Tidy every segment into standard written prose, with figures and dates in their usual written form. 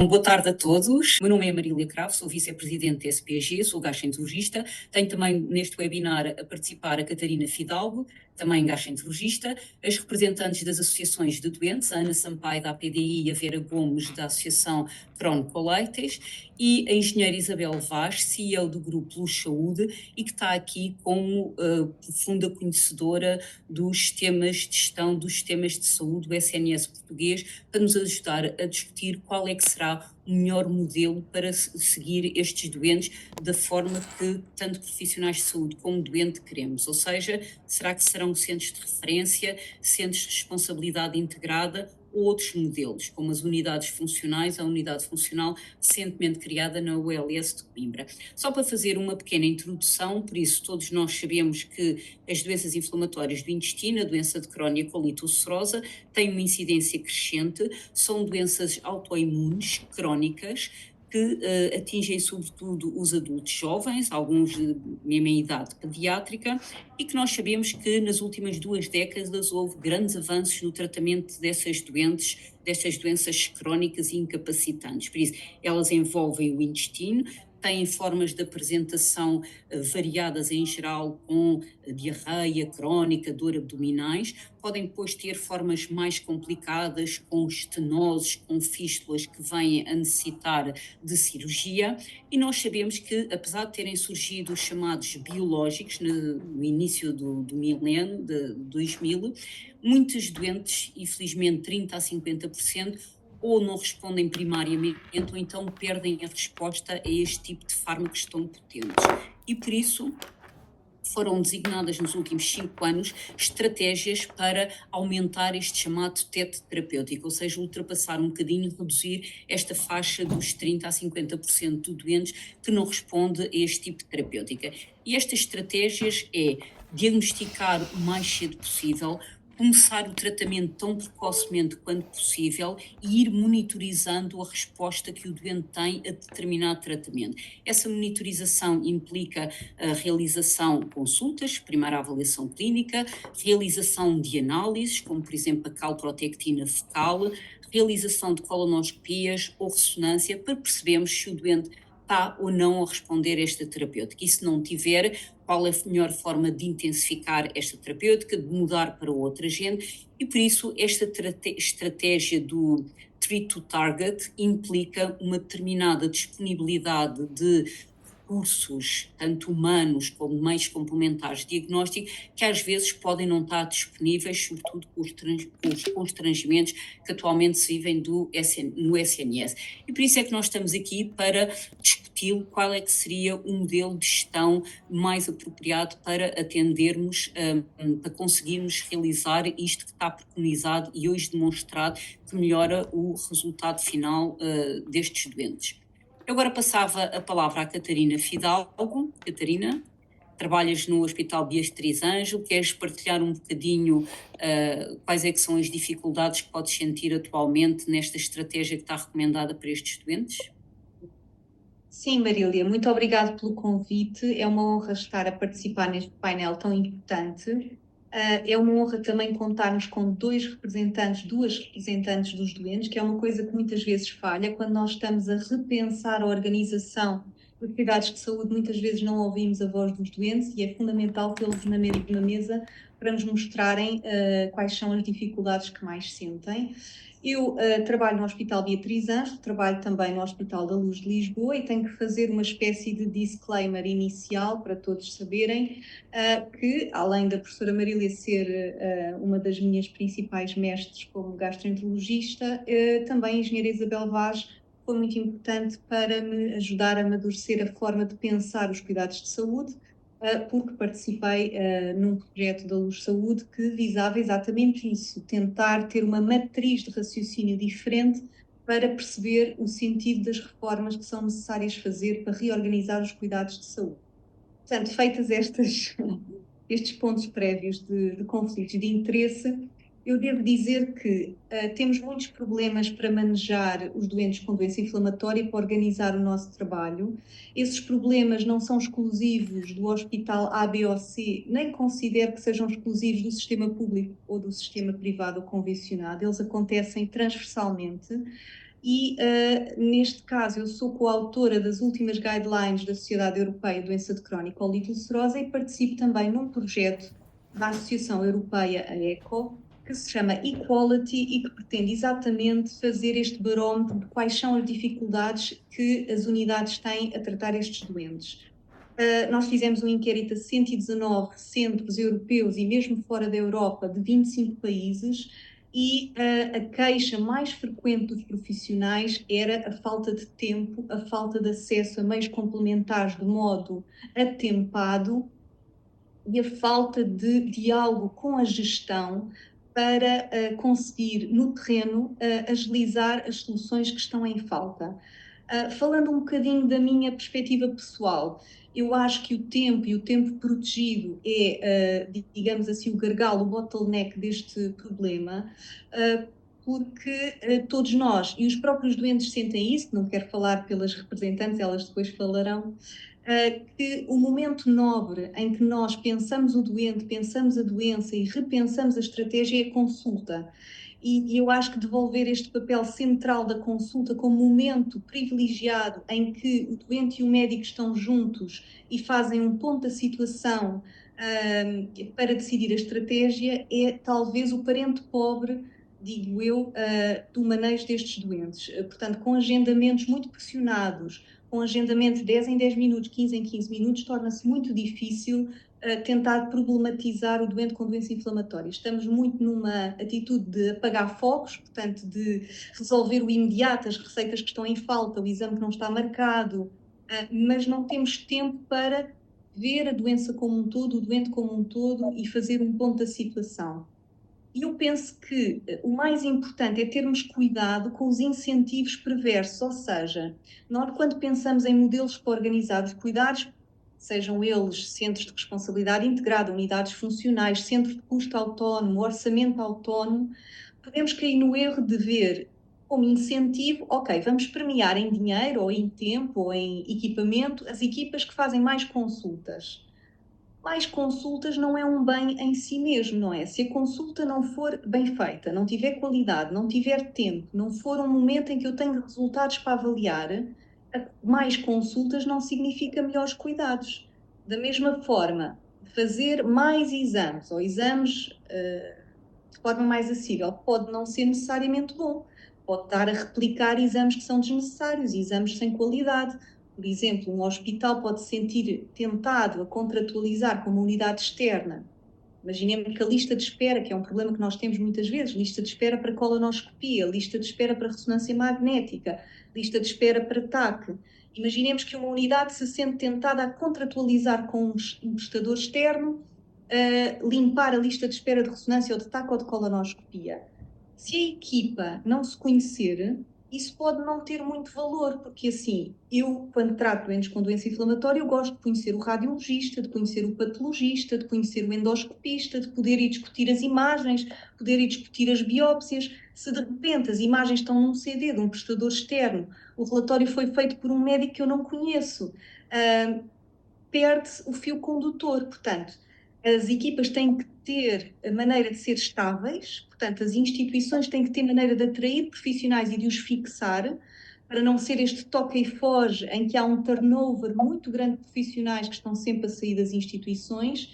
Boa tarde a todos. O meu nome é Marília Cravo, sou vice-presidente da SPG, sou gastroenterologista. Tenho também neste webinar a participar a Catarina Fidalgo, também gastroenterologista, as representantes das associações de doentes, a Ana Sampaio da APDI e a Vera Gomes da Associação Crohn-Colitis e a engenheira Isabel Vaz, CEO do Grupo Luz Saúde e que está aqui como profunda conhecedora dos sistemas de gestão dos sistemas de saúde do SNS português, para nos ajudar a discutir qual é que será o melhor modelo para seguir estes doentes da forma que tanto profissionais de saúde como doente queremos. Ou seja, será que serão centros de referência, centros de responsabilidade integrada ou outros modelos, como as unidades funcionais, a unidade funcional recentemente criada na ULS de Coimbra. Só para fazer uma pequena introdução, por isso todos nós sabemos que as doenças inflamatórias do intestino, a doença de Crohn e a colite ulcerosa, têm uma incidência crescente, são doenças autoimunes crónicas que atingem sobretudo os adultos jovens, alguns de mesma idade pediátrica, e que nós sabemos que nas últimas 2 décadas houve grandes avanços no tratamento dessas doenças crónicas e incapacitantes. Por isso, elas envolvem o intestino, têm formas de apresentação variadas em geral, com diarreia crónica, dor abdominais, podem depois ter formas mais complicadas, com estenoses, com fístulas que vêm a necessitar de cirurgia, e nós sabemos que, apesar de terem surgido os chamados biológicos no início do milénio, de 2000, muitos doentes, infelizmente 30 a 50%, ou não respondem primariamente, ou então perdem a resposta a este tipo de fármacos tão potentes. E por isso foram designadas nos últimos 5 anos estratégias para aumentar este chamado teto terapêutico, ou seja, ultrapassar um bocadinho, reduzir esta faixa dos 30 a 50% de doentes que não responde a este tipo de terapêutica. E estas estratégias é diagnosticar o mais cedo possível, começar o tratamento tão precocemente quanto possível e ir monitorizando a resposta que o doente tem a determinado tratamento. Essa monitorização implica a realização de consultas, primeira avaliação clínica, realização de análises, como por exemplo a calprotectina fecal, realização de colonoscopias ou ressonância, para percebermos se o doente está ou não a responder a esta terapêutica. E se não tiver, qual é a melhor forma de intensificar esta terapêutica, de mudar para outra agente, e por isso esta estratégia do treat to target implica uma determinada disponibilidade de recursos, tanto humanos como meios complementares de diagnóstico, que às vezes podem não estar disponíveis, sobretudo com os constrangimentos que atualmente se vivem no SNS. E por isso é que nós estamos aqui para discutir qual é que seria o modelo de gestão mais apropriado para atendermos, para conseguirmos realizar isto que está preconizado e hoje demonstrado que melhora o resultado final destes doentes. Eu agora passava a palavra à Catarina Fidalgo. Catarina, trabalhas no Hospital Beatriz Ângelo, queres partilhar um bocadinho quais é que são as dificuldades que podes sentir atualmente nesta estratégia que está recomendada para estes doentes? Sim, Marília, muito obrigada pelo convite. É uma honra estar a participar neste painel tão importante. É uma honra também contarmos com duas representantes dos doentes, que é uma coisa que muitas vezes falha quando nós estamos a repensar a organização dos cuidados de saúde. Muitas vezes não ouvimos a voz dos doentes e é fundamental tê-los na mesa para nos mostrarem quais são as dificuldades que mais sentem. Eu trabalho no Hospital Beatriz Ângelo, trabalho também no Hospital da Luz de Lisboa e tenho que fazer uma espécie de disclaimer inicial para todos saberem que, além da professora Marília ser uma das minhas principais mestres como gastroenterologista, também a engenheira Isabel Vaz foi muito importante para me ajudar a amadurecer a forma de pensar os cuidados de saúde, porque participei num projeto da Luz Saúde que visava exatamente isso, tentar ter uma matriz de raciocínio diferente para perceber o sentido das reformas que são necessárias fazer para reorganizar os cuidados de saúde. Portanto, feitas estes pontos prévios de conflitos de interesse, eu devo dizer que temos muitos problemas para manejar os doentes com doença inflamatória e para organizar o nosso trabalho. Esses problemas não são exclusivos do hospital A, B ou C, nem considero que sejam exclusivos do sistema público ou do sistema privado ou convencionado, eles acontecem transversalmente. e, neste caso, eu sou coautora das últimas guidelines da Sociedade Europeia de Doença de Crónica Ulcerosa e participo também num projeto da Associação Europeia, a ECHO, que se chama Equality e que pretende exatamente fazer este barómetro de quais são as dificuldades que as unidades têm a tratar estes doentes. Nós fizemos um inquérito a 119 centros europeus e mesmo fora da Europa, de 25 países, e a queixa mais frequente dos profissionais era a falta de tempo, a falta de acesso a meios complementares de modo atempado e a falta de diálogo com a gestão para conseguir, no terreno, agilizar as soluções que estão em falta. Falando um bocadinho da minha perspectiva pessoal, eu acho que o tempo e o tempo protegido é, digamos assim, o gargalo, o bottleneck deste problema, porque todos nós, e os próprios doentes sentem isso, não quero falar pelas representantes, elas depois falarão, que o momento nobre em que nós pensamos o doente, pensamos a doença e repensamos a estratégia é a consulta. E eu acho que devolver este papel central da consulta como momento privilegiado em que o doente e o médico estão juntos e fazem um ponto da situação para decidir a estratégia é talvez o parente pobre, digo eu, do manejo destes doentes. Portanto, com agendamentos muito pressionados, com agendamentos de 10 em 10 minutos, 15 em 15 minutos, torna-se muito difícil tentar problematizar o doente com doença inflamatória. Estamos muito numa atitude de apagar focos, portanto, de resolver o imediato, as receitas que estão em falta, o exame que não está marcado, mas não temos tempo para ver a doença como um todo, o doente como um todo e fazer um ponto da situação. E eu penso que o mais importante é termos cuidado com os incentivos perversos, ou seja, nós quando pensamos em modelos para organizar os cuidados, sejam eles centros de responsabilidade integrada, unidades funcionais, centro de custo autónomo, orçamento autónomo, podemos cair no erro de ver como incentivo, ok, vamos premiar em dinheiro ou em tempo ou em equipamento as equipas que fazem mais consultas. Mais consultas não é um bem em si mesmo, não é? Se a consulta não for bem feita, não tiver qualidade, não tiver tempo, não for um momento em que eu tenho resultados para avaliar, mais consultas não significa melhores cuidados. Da mesma forma, fazer mais exames ou exames de forma mais acessível pode não ser necessariamente bom. Pode estar a replicar exames que são desnecessários, exames sem qualidade. Por exemplo, um hospital pode se sentir tentado a contratualizar com uma unidade externa. Imaginemos que a lista de espera, que é um problema que nós temos muitas vezes, lista de espera para colonoscopia, lista de espera para ressonância magnética, lista de espera para TAC. Imaginemos que uma unidade se sente tentada a contratualizar com um prestador externo, limpar a lista de espera de ressonância ou de TAC ou de colonoscopia. Se a equipa não se conhecer, isso pode não ter muito valor, porque assim, eu, quando trato doentes com doença inflamatória, eu gosto de conhecer o radiologista, de conhecer o patologista, de conhecer o endoscopista, de poder ir discutir as imagens, poder ir discutir as biópsias. Se de repente as imagens estão num CD de um prestador externo, o relatório foi feito por um médico que eu não conheço, perde-se o fio condutor. Portanto, as equipas têm que ter a maneira de ser estáveis, portanto, as instituições têm que ter maneira de atrair profissionais e de os fixar, para não ser este toca e foge, em que há um turnover muito grande de profissionais que estão sempre a sair das instituições,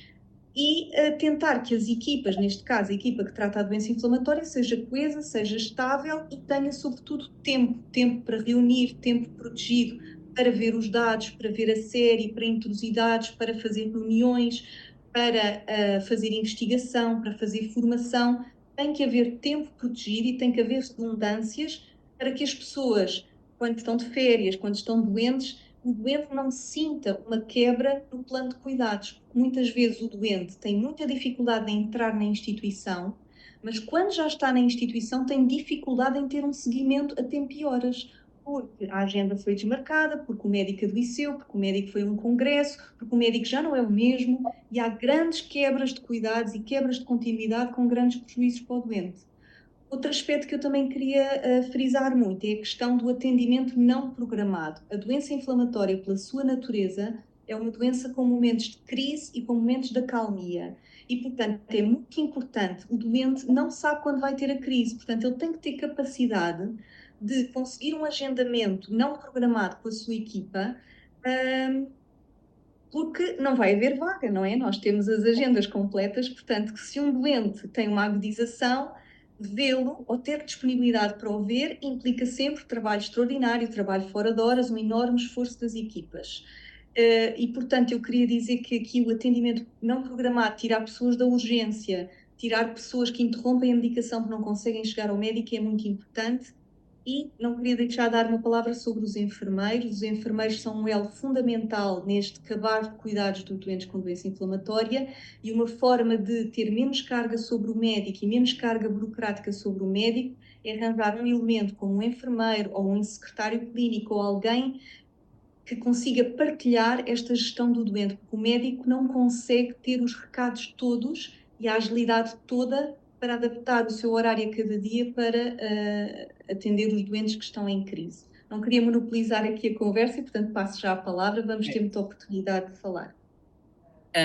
e tentar que as equipas, neste caso a equipa que trata a doença inflamatória, seja coesa, seja estável e tenha sobretudo tempo para reunir, tempo protegido para ver os dados, para ver a série, para intrusidades, para fazer reuniões, para fazer investigação, para fazer formação. Tem que haver tempo protegido e tem que haver redundâncias para que as pessoas, quando estão de férias, quando estão doentes, o doente não sinta uma quebra no plano de cuidados. Muitas vezes o doente tem muita dificuldade em entrar na instituição, mas quando já está na instituição tem dificuldade em ter um seguimento a tempo e horas, porque a agenda foi desmarcada, porque o médico adoeceu, porque o médico foi a um congresso, porque o médico já não é o mesmo, e há grandes quebras de cuidados e quebras de continuidade com grandes prejuízos para o doente. Outro aspecto que eu também queria frisar muito é a questão do atendimento não programado. A doença inflamatória, pela sua natureza, é uma doença com momentos de crise e com momentos de acalmia. E, portanto, é muito importante. O doente não sabe quando vai ter a crise, portanto, ele tem que ter capacidade de conseguir um agendamento não programado com a sua equipa, porque não vai haver vaga, não é? Nós temos as agendas completas, portanto, que se um doente tem uma agudização, vê-lo ou ter disponibilidade para o ver implica sempre trabalho extraordinário, trabalho fora de horas, um enorme esforço das equipas. E, portanto, eu queria dizer que aqui o atendimento não programado, tirar pessoas da urgência, tirar pessoas que interrompem a medicação porque não conseguem chegar ao médico é muito importante. E não queria deixar de dar uma palavra sobre os enfermeiros. Os enfermeiros são um elo fundamental neste acabar de cuidados dos doentes com doença inflamatória e uma forma de ter menos carga sobre o médico e menos carga burocrática sobre o médico é arranjar um elemento como um enfermeiro ou um secretário clínico ou alguém que consiga partilhar esta gestão do doente, porque o médico não consegue ter os recados todos e a agilidade toda para adaptar o seu horário a cada dia para atender os doentes que estão em crise. Não queria monopolizar aqui a conversa e, portanto, passo já a palavra, vamos ter muita oportunidade de falar.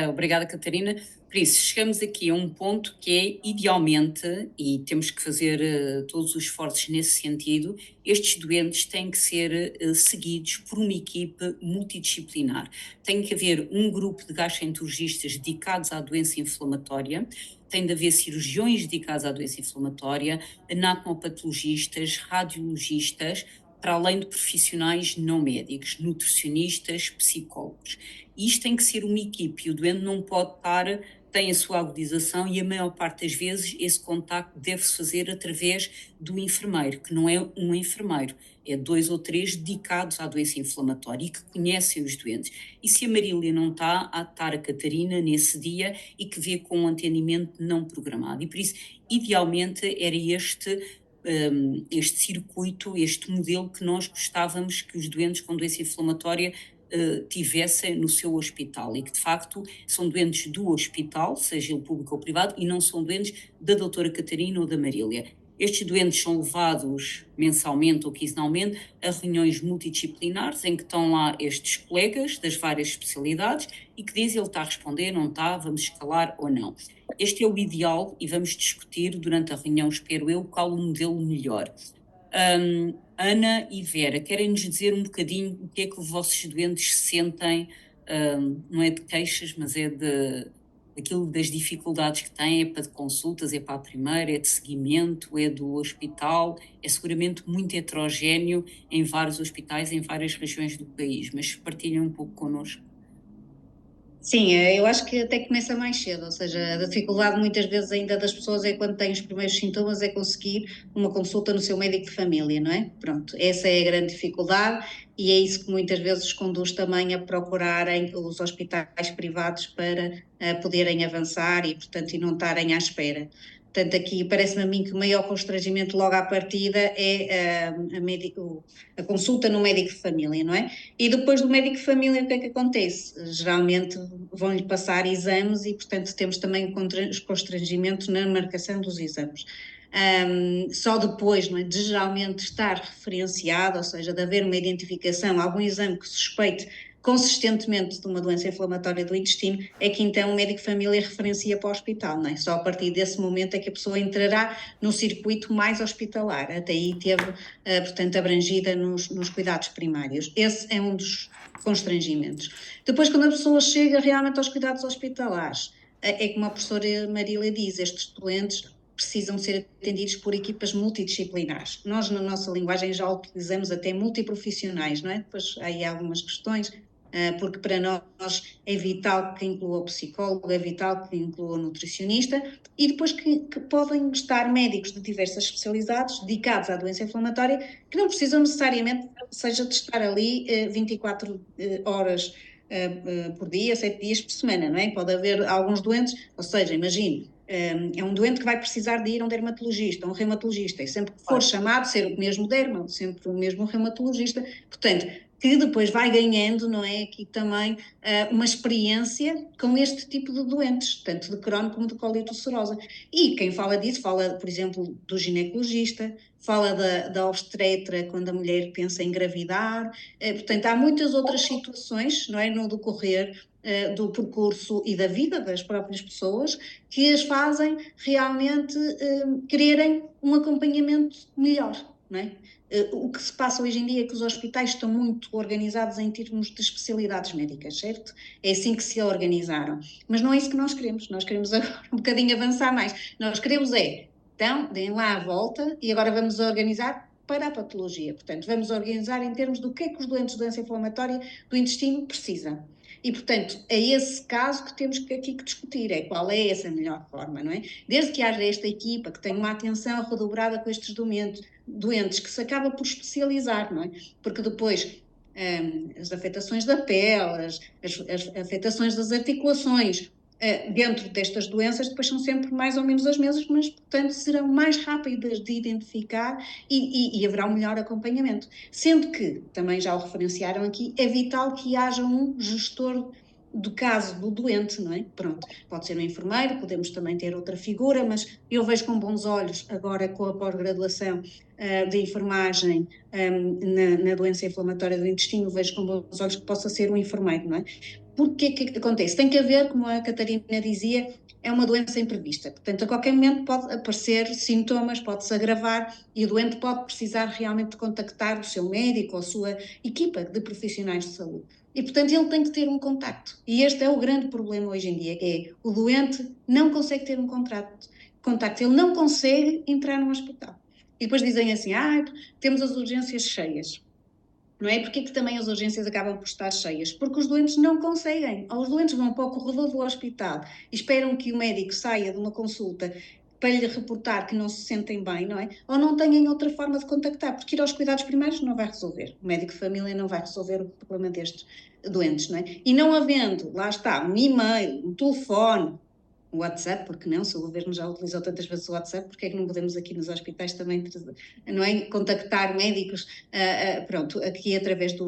Obrigada, Catarina. Por isso, chegamos aqui a um ponto que é, idealmente, e temos que fazer todos os esforços nesse sentido, estes doentes têm que ser seguidos por uma equipe multidisciplinar. Tem que haver um grupo de gastroenterologistas dedicados à doença inflamatória, tem de haver cirurgiões dedicados à doença inflamatória, anatomopatologistas, radiologistas, para além de profissionais não médicos, nutricionistas, psicólogos. E isto tem que ser uma equipe, e o doente não pode estar, tem a sua agudização e a maior parte das vezes esse contacto deve-se fazer através do enfermeiro, que não é um enfermeiro, é 2 ou 3 dedicados à doença inflamatória e que conhecem os doentes. E se a Marília não está, há de estar a Catarina nesse dia e que vê com um atendimento não programado. E por isso, idealmente, era este circuito, este modelo que nós gostávamos que os doentes com doença inflamatória tivessem no seu hospital e que de facto são doentes do hospital, seja ele público ou privado, e não são doentes da doutora Catarina ou da Marília. Estes doentes são levados mensalmente ou quinzenalmente a reuniões multidisciplinares em que estão lá estes colegas das várias especialidades e que dizem ele está a responder, não está, vamos escalar ou não. Este é o ideal e vamos discutir durante a reunião, espero eu, qual o modelo melhor. Ana e Vera, querem-nos dizer um bocadinho o que é que os vossos doentes sentem, não é de queixas, mas é daquilo das dificuldades que têm, é para de consultas, é para a primeira, é de seguimento, é do hospital, é seguramente muito heterogéneo em vários hospitais, em várias regiões do país, mas partilhem um pouco connosco. Sim, eu acho que até começa mais cedo, ou seja, a dificuldade muitas vezes ainda das pessoas é quando têm os primeiros sintomas é conseguir uma consulta no seu médico de família, não é? Pronto, essa é a grande dificuldade e é isso que muitas vezes os conduz também a procurarem os hospitais privados para poderem avançar e, portanto, e não estarem à espera. Portanto, aqui parece-me a mim que o maior constrangimento logo à partida é a consulta no médico de família, não é? E depois do médico de família, o que é que acontece? Geralmente vão-lhe passar exames e, portanto, temos também constrangimento na marcação dos exames. Só depois, não é, de geralmente estar referenciado, ou seja, de haver uma identificação, algum exame que suspeite consistentemente de uma doença inflamatória do intestino, é que então o médico de família referencia para o hospital, não é? Só a partir desse momento é que a pessoa entrará no circuito mais hospitalar, até aí teve, portanto, abrangida nos cuidados primários. Esse é um dos constrangimentos. Depois, quando a pessoa chega realmente aos cuidados hospitalares, é como a professora Marília diz, estes doentes precisam ser atendidos por equipas multidisciplinares. Nós, na nossa linguagem, já utilizamos até multiprofissionais, não é? Depois há aí algumas questões, porque para nós é vital que inclua o psicólogo, é vital que inclua o nutricionista e depois que podem estar médicos de diversas especialidades dedicados à doença inflamatória que não precisam necessariamente, seja de estar ali 24 horas por dia, 7 dias por semana, não é? Pode haver alguns doentes, ou seja, imagine, é um doente que vai precisar de ir a um dermatologista, a um reumatologista, e sempre que for chamado, ser o mesmo derma, sempre o mesmo reumatologista, portanto, que depois vai ganhando, não é, aqui também uma experiência com este tipo de doentes, tanto de Crohn como de colite ulcerosa. E quem fala disso, fala, por exemplo, do ginecologista, fala da obstetra quando a mulher pensa em engravidar, portanto, há muitas outras situações, não é, no decorrer do percurso e da vida das próprias pessoas que as fazem realmente quererem um acompanhamento melhor, não é? O que se passa hoje em dia é que os hospitais estão muito organizados em termos de especialidades médicas, certo? É assim que se organizaram. Mas não é isso que nós queremos. Nós queremos agora um bocadinho avançar mais. Nós queremos então, deem lá a volta e agora vamos organizar para a patologia. Portanto, vamos organizar em termos do que é que os doentes de doença inflamatória do intestino precisam. E, portanto, é esse caso que temos aqui que discutir, é qual é essa melhor forma, não é? Desde que haja esta equipa que tenha uma atenção redobrada com estes doentes que se acaba por especializar, não é? Porque depois as afetações da pele, as afetações das articulações, dentro destas doenças, depois são sempre mais ou menos as mesmas, mas, portanto, serão mais rápidas de identificar e haverá um melhor acompanhamento. Sendo que, também já o referenciaram aqui, é vital que haja um gestor do caso do doente, não é? Pronto, pode ser um enfermeiro, podemos também ter outra figura, mas eu vejo com bons olhos, agora com a pós-graduação de enfermagem na doença inflamatória do intestino, vejo com bons olhos que possa ser um enfermeiro, não é? Porque que acontece? Tem que haver, como a Catarina dizia, é uma doença imprevista. Portanto, a qualquer momento pode aparecer sintomas, pode-se agravar e o doente pode precisar realmente de contactar o seu médico ou a sua equipa de profissionais de saúde. E, portanto, ele tem que ter um contacto. E este é o grande problema hoje em dia, é o doente não consegue ter um contacto, ele não consegue entrar no hospital. E depois dizem assim, temos as urgências cheias. Não é? Porque que também as urgências acabam por estar cheias? Porque os doentes não conseguem. Ou os doentes vão para o corredor do hospital e esperam que o médico saia de uma consulta para lhe reportar que não se sentem bem, não é? Ou não têm outra forma de contactar, porque ir aos cuidados primários não vai resolver. O médico de família não vai resolver o problema destes doentes, não é? E não havendo, lá está, um e-mail, um telefone, o WhatsApp, porque não? Se o governo já utilizou tantas vezes o WhatsApp, porque é que não podemos aqui nos hospitais também, não é? Contactar médicos, pronto, aqui através de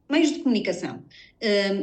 meios de comunicação.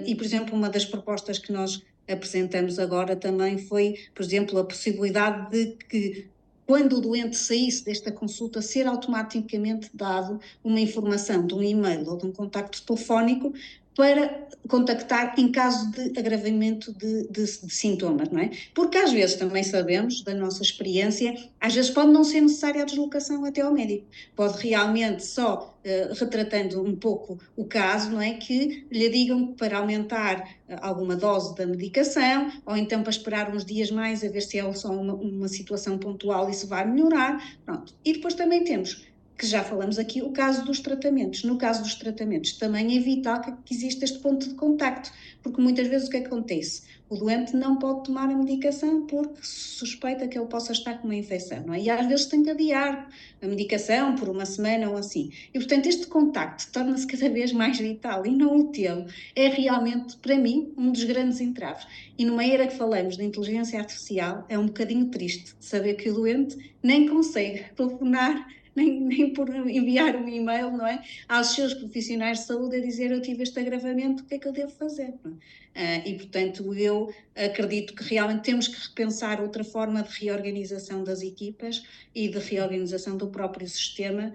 E, por exemplo, uma das propostas que nós apresentamos agora também foi, por exemplo, a possibilidade de que, quando o doente saísse desta consulta, ser automaticamente dado uma informação de um e-mail ou de um contacto telefónico para contactar em caso de agravamento de sintomas, não é? Porque às vezes também sabemos, da nossa experiência, às vezes pode não ser necessária a deslocação até ao médico. Pode realmente só, retratando um pouco o caso, não é? Que lhe digam que para aumentar alguma dose da medicação, ou então para esperar uns dias mais a ver se é só uma situação pontual e se vai melhorar. Pronto. E depois também temos, que já falamos aqui, o caso dos tratamentos. No caso dos tratamentos também é vital que exista este ponto de contacto, porque muitas vezes o que acontece? O doente não pode tomar a medicação porque suspeita que ele possa estar com uma infecção, não é? E às vezes tem que adiar a medicação por uma semana ou assim. E, portanto, este contacto torna-se cada vez mais vital e não o tê-lo é realmente, para mim, um dos grandes entraves. E numa era que falamos de inteligência artificial, é um bocadinho triste saber que o doente nem consegue telefonar nem por enviar um e-mail, não é? Aos seus profissionais de saúde a dizer eu tive este agravamento, o que é que eu devo fazer? E, portanto, eu acredito que realmente temos que repensar outra forma de reorganização das equipas e de reorganização do próprio sistema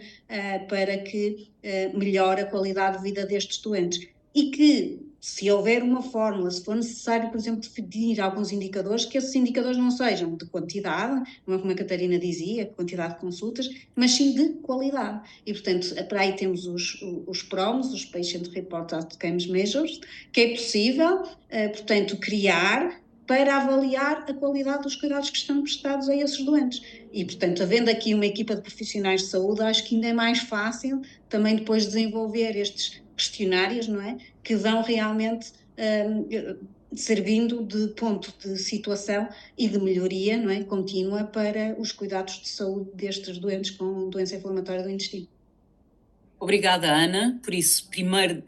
para que melhore a qualidade de vida destes doentes. E que, se houver uma fórmula, se for necessário, por exemplo, definir alguns indicadores, que esses indicadores não sejam de quantidade, não é como a Catarina dizia, quantidade de consultas, mas sim de qualidade. E, portanto, para aí temos os PROMs, os Patient Reported Outcomes Measures, que é possível, portanto, criar para avaliar a qualidade dos cuidados que estão prestados a esses doentes. E, portanto, havendo aqui uma equipa de profissionais de saúde, acho que ainda é mais fácil também depois desenvolver estes questionários, não é? Que vão realmente servindo de ponto de situação e de melhoria, não é? Contínua para os cuidados de saúde destes doentes com doença inflamatória do intestino. Obrigada, Ana. Por isso, primeiro,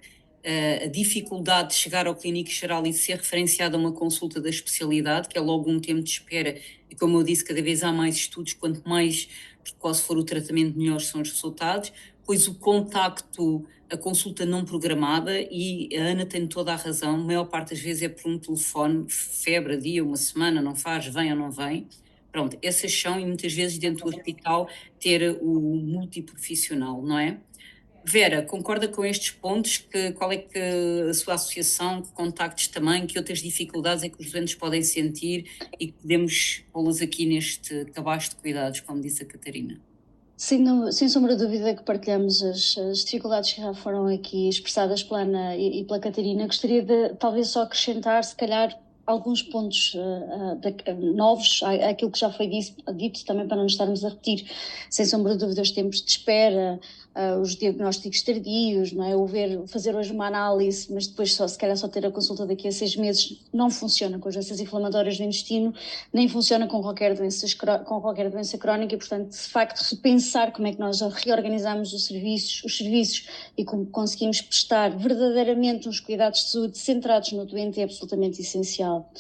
a dificuldade de chegar ao clínico geral e de ser referenciada a uma consulta da especialidade, que é logo um tempo de espera, e como eu disse, cada vez há mais estudos, quanto mais precoce for o tratamento, melhores são os resultados. Pois o contacto, a consulta não programada, e a Ana tem toda a razão, a maior parte das vezes é por um telefone, febre, dia, uma semana, não faz, vem ou não vem. Pronto, essas são, e muitas vezes dentro do hospital ter o multiprofissional, não é? Vera, concorda com estes pontos? Qual é que a sua associação, que contactos também, que outras dificuldades é que os doentes podem sentir e que podemos pô-las aqui neste cabaz de cuidados, como disse a Catarina? Sem sombra de dúvida que partilhamos as dificuldades que já foram aqui expressadas pela Ana e pela Catarina. Gostaria de talvez só acrescentar, se calhar, alguns pontos novos àquilo que já foi dito, também para não nos estarmos a repetir. Sem sombra de dúvida, os tempos de espera, os diagnósticos tardios, não é? Fazer hoje uma análise, mas depois se calhar só ter a consulta daqui a 6 meses, não funciona com as doenças inflamatórias do intestino, nem funciona com qualquer doença crónica, e portanto, de facto, repensar como é que nós reorganizamos os serviços e como conseguimos prestar verdadeiramente uns cuidados de saúde centrados no doente é absolutamente essencial.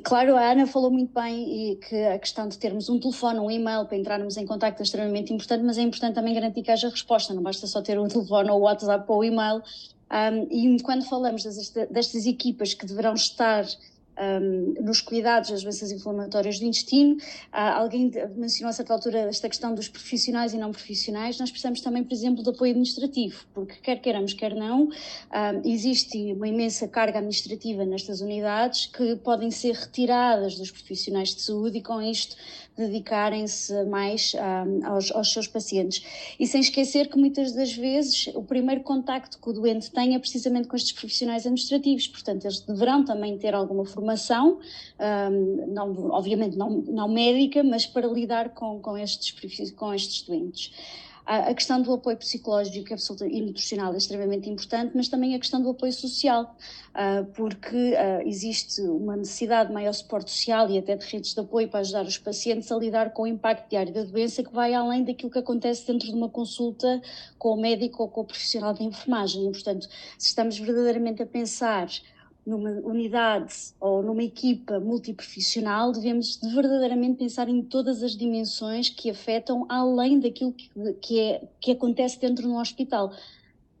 Claro, a Ana falou muito bem e que a questão de termos um telefone, um e-mail para entrarmos em contacto é extremamente importante, mas é importante também garantir que haja resposta, não basta só ter um telefone ou o WhatsApp ou o e-mail. E quando falamos destas equipas que deverão estar nos cuidados das doenças inflamatórias do intestino, alguém mencionou a certa altura esta questão dos profissionais e não profissionais. Nós precisamos também, por exemplo, de apoio administrativo, porque quer queiramos, quer não, existe uma imensa carga administrativa nestas unidades que podem ser retiradas dos profissionais de saúde e com isto dedicarem-se mais aos seus pacientes. E sem esquecer que muitas das vezes o primeiro contacto que o doente tem é precisamente com estes profissionais administrativos, portanto eles deverão também ter alguma formação, obviamente não médica, mas para lidar com estes doentes. A questão do apoio psicológico e nutricional é extremamente importante, mas também a questão do apoio social, porque existe uma necessidade de maior suporte social e até de redes de apoio para ajudar os pacientes a lidar com o impacto diário da doença, que vai além daquilo que acontece dentro de uma consulta com o médico ou com o profissional de enfermagem. E, portanto, se estamos verdadeiramente a pensar numa unidade ou numa equipa multiprofissional, devemos verdadeiramente pensar em todas as dimensões que afetam além daquilo que acontece dentro do hospital.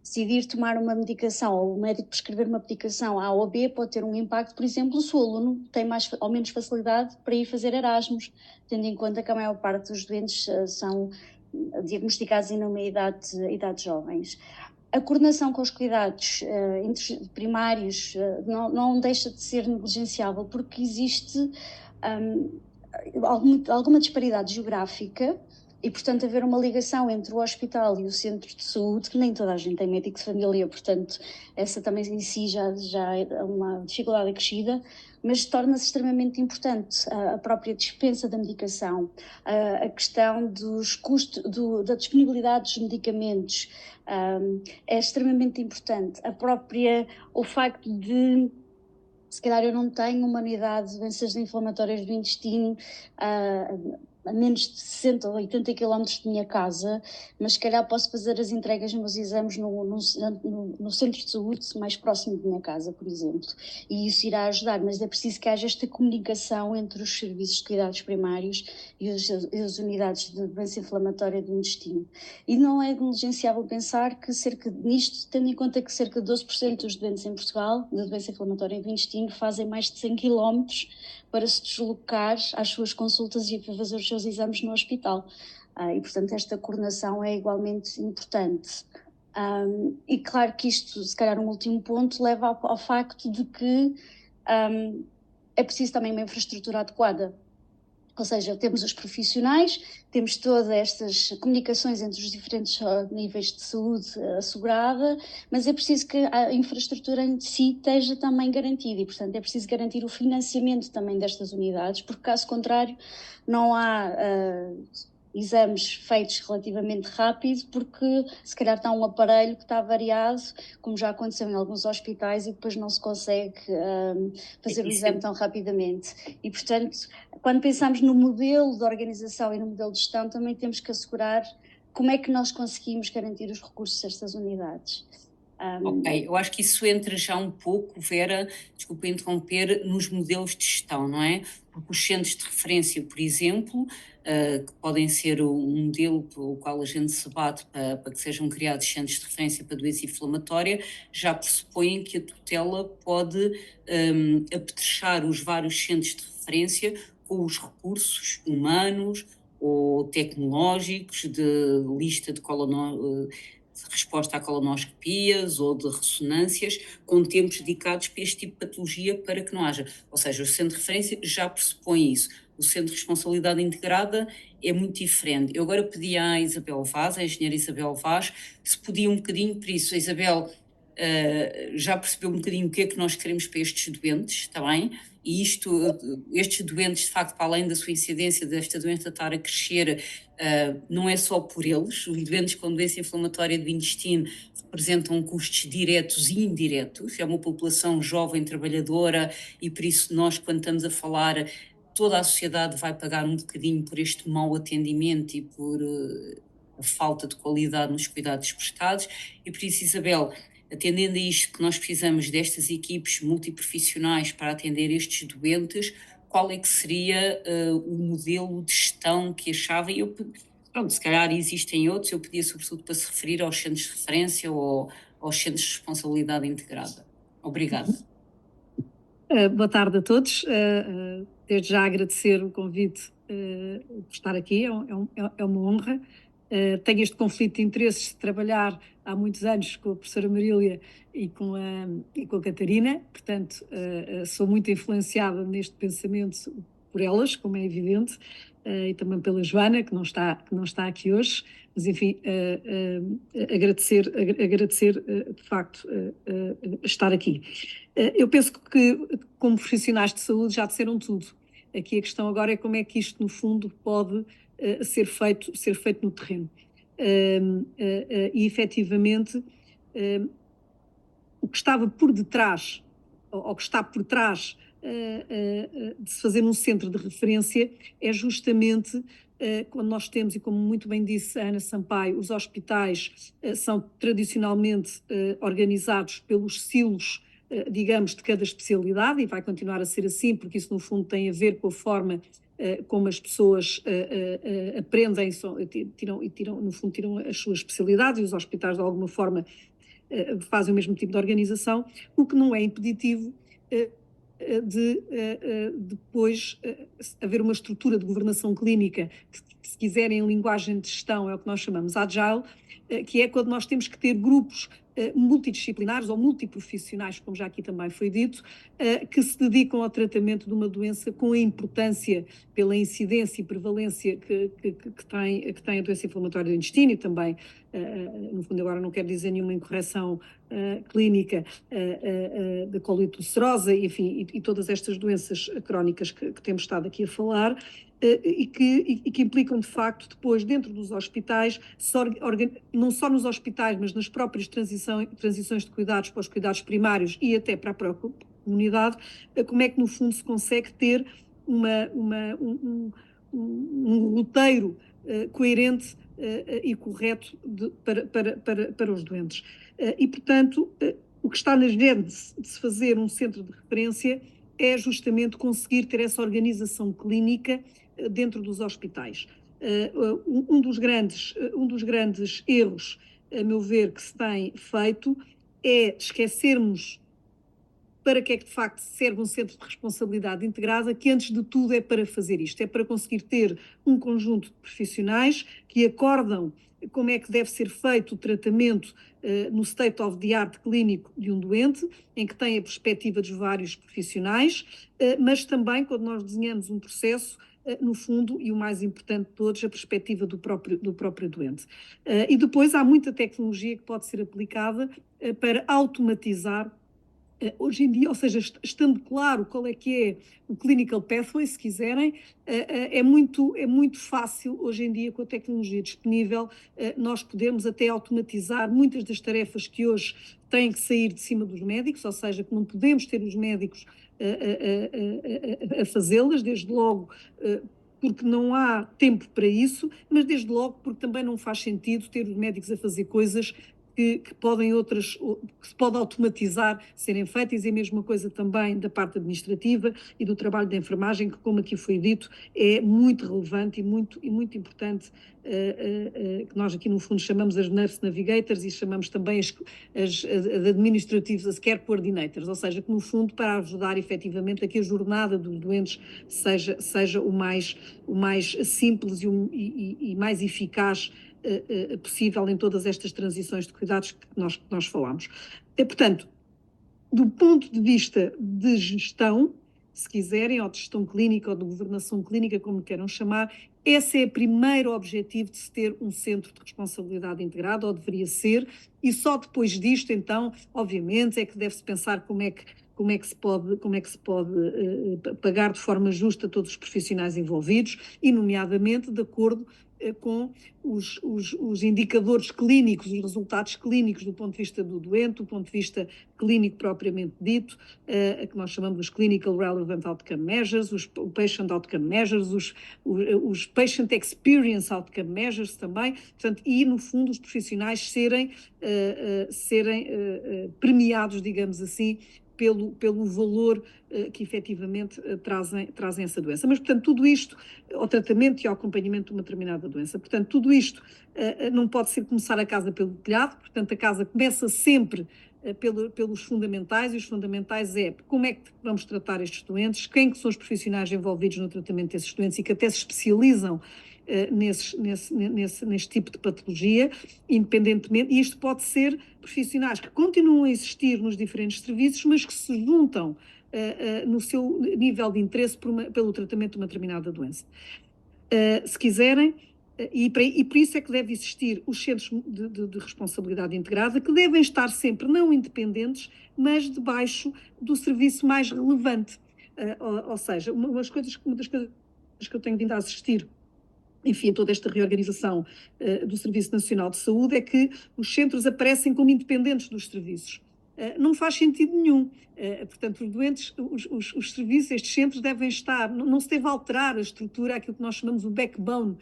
Decidir tomar uma medicação ou o médico prescrever uma medicação A ou B pode ter um impacto, por exemplo, se o aluno tem mais ou menos facilidade para ir fazer Erasmus, tendo em conta que a maior parte dos doentes são diagnosticados ainda numa idade jovens. A coordenação com os cuidados primários não deixa de ser negligenciável, porque existe alguma disparidade geográfica e, portanto, haver uma ligação entre o hospital e o centro de saúde, que nem toda a gente tem médico de família, portanto, essa também em si já é uma dificuldade acrescida, mas torna-se extremamente importante a própria dispensa da medicação, a questão dos custos, da disponibilidade dos medicamentos, é extremamente importante. O facto de, se calhar eu não tenho uma unidade de doenças inflamatórias do intestino a menos de 60 ou 80 km de minha casa, mas se calhar posso fazer as entregas dos meus exames no centro de saúde mais próximo de minha casa, por exemplo, e isso irá ajudar, mas é preciso que haja esta comunicação entre os serviços de cuidados primários e as unidades de doença inflamatória do intestino. E não é negligenciável pensar que tendo em conta que cerca de 12% dos doentes em Portugal, da doença inflamatória do intestino, fazem mais de 100 km para se deslocar às suas consultas e para fazer os seus exames no hospital. E, portanto, esta coordenação é igualmente importante. E claro que isto, se calhar um último ponto, leva ao facto de que é preciso também uma infraestrutura adequada. Ou seja, temos os profissionais, temos todas estas comunicações entre os diferentes níveis de saúde assegurada, mas é preciso que a infraestrutura em si esteja também garantida e, portanto, é preciso garantir o financiamento também destas unidades, porque caso contrário não há exames feitos relativamente rápido, porque se calhar está um aparelho que está variado, como já aconteceu em alguns hospitais, e depois não se consegue fazer o exame tão rapidamente. E, portanto, quando pensamos no modelo de organização e no modelo de gestão, também temos que assegurar como é que nós conseguimos garantir os recursos destas unidades. Ok, eu acho que isso entra já um pouco, Vera, desculpa interromper, nos modelos de gestão, não é? Porque os centros de referência, por exemplo, que podem ser um modelo pelo qual a gente se bate para que sejam criados centros de referência para doença inflamatória, já pressupõem que a tutela pode apetrechar os vários centros de referência com os recursos humanos ou tecnológicos de lista de resposta a colonoscopias ou de ressonâncias, com tempos dedicados para este tipo de patologia, para que não haja. Ou seja, o centro de referência já pressupõe isso. O Centro de Responsabilidade Integrada é muito diferente. Eu agora pedi à Isabel Vaz, à engenheira Isabel Vaz, se podia um bocadinho, por isso, a Isabel já percebeu um bocadinho o que é que nós queremos para estes doentes, está bem? E estes doentes, de facto, para além da sua incidência desta doença estar a crescer, não é só por eles. Os doentes com doença inflamatória do intestino representam custos diretos e indiretos. É uma população jovem, trabalhadora, e por isso nós, quando estamos a falar, toda a sociedade vai pagar um bocadinho por este mau atendimento e por a falta de qualidade nos cuidados prestados. E por isso, Isabel, atendendo a isto que nós precisamos destas equipes multiprofissionais para atender estes doentes, qual é que seria o modelo de gestão que achava? E pronto, se calhar existem outros, eu pedia sobretudo para se referir aos centros de referência ou aos centros de responsabilidade integrada. Obrigada. Boa tarde a todos. Desde já agradecer o convite por estar aqui, é uma honra. Tenho este conflito de interesses de trabalhar há muitos anos com a professora Marília e com a Catarina, portanto, sou muito influenciada neste pensamento por elas, como é evidente, e também pela Joana, que não está aqui hoje, mas enfim, agradecer de facto estar aqui. Eu penso que, como profissionais de saúde, já disseram tudo. Aqui a questão agora é como é que isto, no fundo, pode ser feito no terreno. E, efetivamente, o que estava por detrás, ou que está por trás de se fazer um centro de referência, é justamente quando nós temos, e como muito bem disse a Ana Sampaio, os hospitais são tradicionalmente organizados pelos silos, digamos, de cada especialidade, e vai continuar a ser assim, porque isso no fundo tem a ver com a forma como as pessoas aprendem no fundo tiram as suas especialidades, e os hospitais de alguma forma fazem o mesmo tipo de organização, o que não é impeditivo de depois haver uma estrutura de governação clínica, que se quiserem em linguagem de gestão é o que nós chamamos agile, que é quando nós temos que ter grupos multidisciplinares ou multiprofissionais, como já aqui também foi dito, que se dedicam ao tratamento de uma doença com a importância pela incidência e prevalência que tem a doença inflamatória do intestino e também, no fundo agora não quero dizer nenhuma incorreção clínica da colite ulcerosa, enfim, e todas estas doenças crónicas que temos estado aqui a falar, e que implicam, de facto, depois, dentro dos hospitais, não só nos hospitais, mas nas próprias transições de cuidados para os cuidados primários e até para a própria comunidade, como é que, no fundo, se consegue ter um roteiro coerente e correto para os doentes. E, portanto, o que está na gênese de se fazer um centro de referência é justamente conseguir ter essa organização clínica dentro dos hospitais. Um dos grandes erros, a meu ver, que se tem feito é esquecermos para que é que de facto serve um centro de responsabilidade integrada, que antes de tudo é para fazer isto, é para conseguir ter um conjunto de profissionais que acordam como é que deve ser feito o tratamento no state of the art clínico de um doente, em que tem a perspectiva dos vários profissionais, mas também quando nós desenhamos um processo, no fundo, e o mais importante de todos, a perspectiva do próprio doente. E depois há muita tecnologia que pode ser aplicada para automatizar hoje em dia, ou seja, estando claro qual é que é o clinical pathway, se quiserem, é muito fácil hoje em dia, com a tecnologia disponível, nós podemos até automatizar muitas das tarefas que hoje têm que sair de cima dos médicos, ou seja, que não podemos ter os médicos a fazê-las, desde logo porque não há tempo para isso, mas desde logo porque também não faz sentido ter os médicos a fazer coisas que se pode automatizar, serem feitas, e a mesma coisa também da parte administrativa e do trabalho da enfermagem, que, como aqui foi dito, é muito relevante e muito importante, que nós aqui no fundo chamamos as Nurse Navigators e chamamos também as Administrative as Care Coordinators, ou seja, que no fundo para ajudar efetivamente a que a jornada dos doentes seja o mais simples e mais eficaz possível em todas estas transições de cuidados que nós falamos. Portanto, do ponto de vista de gestão, se quiserem, ou de gestão clínica, ou de governação clínica, como queiram chamar. Esse é o primeiro objetivo de se ter um centro de responsabilidade integrado, ou deveria ser, e só depois disto, então, obviamente, é que deve-se pensar como é que se pode pagar de forma justa todos os profissionais envolvidos, e nomeadamente de acordo com os indicadores clínicos, os resultados clínicos do ponto de vista do doente, do ponto de vista clínico propriamente dito, que nós chamamos os Clinical Relevant Outcome Measures, os Patient Outcome Measures, os Patient Experience Outcome Measures também, portanto, e no fundo os profissionais serem premiados, digamos assim, pelo valor que efetivamente trazem essa doença. Mas, portanto, tudo isto, ao tratamento e ao acompanhamento de uma determinada doença, portanto, tudo isto não pode ser começar a casa pelo telhado, portanto, a casa começa sempre pelos fundamentais, e os fundamentais é como é que vamos tratar estes doentes, quem que são os profissionais envolvidos no tratamento desses doentes e que até se especializam nesse tipo de patologia, independentemente, e isto pode ser profissionais que continuam a existir nos diferentes serviços, mas que se juntam no seu nível de interesse pelo tratamento de uma determinada doença. Se quiserem, e por isso é que deve existir os centros de responsabilidade integrada, que devem estar sempre não independentes, mas debaixo do serviço mais relevante. Ou seja, uma das coisas que eu tenho vindo a assistir, enfim, toda esta reorganização do Serviço Nacional de Saúde, é que os centros aparecem como independentes dos serviços. Não faz sentido nenhum. Portanto, os doentes, os serviços, estes centros devem estar, não se deve alterar a estrutura, aquilo que nós chamamos o backbone,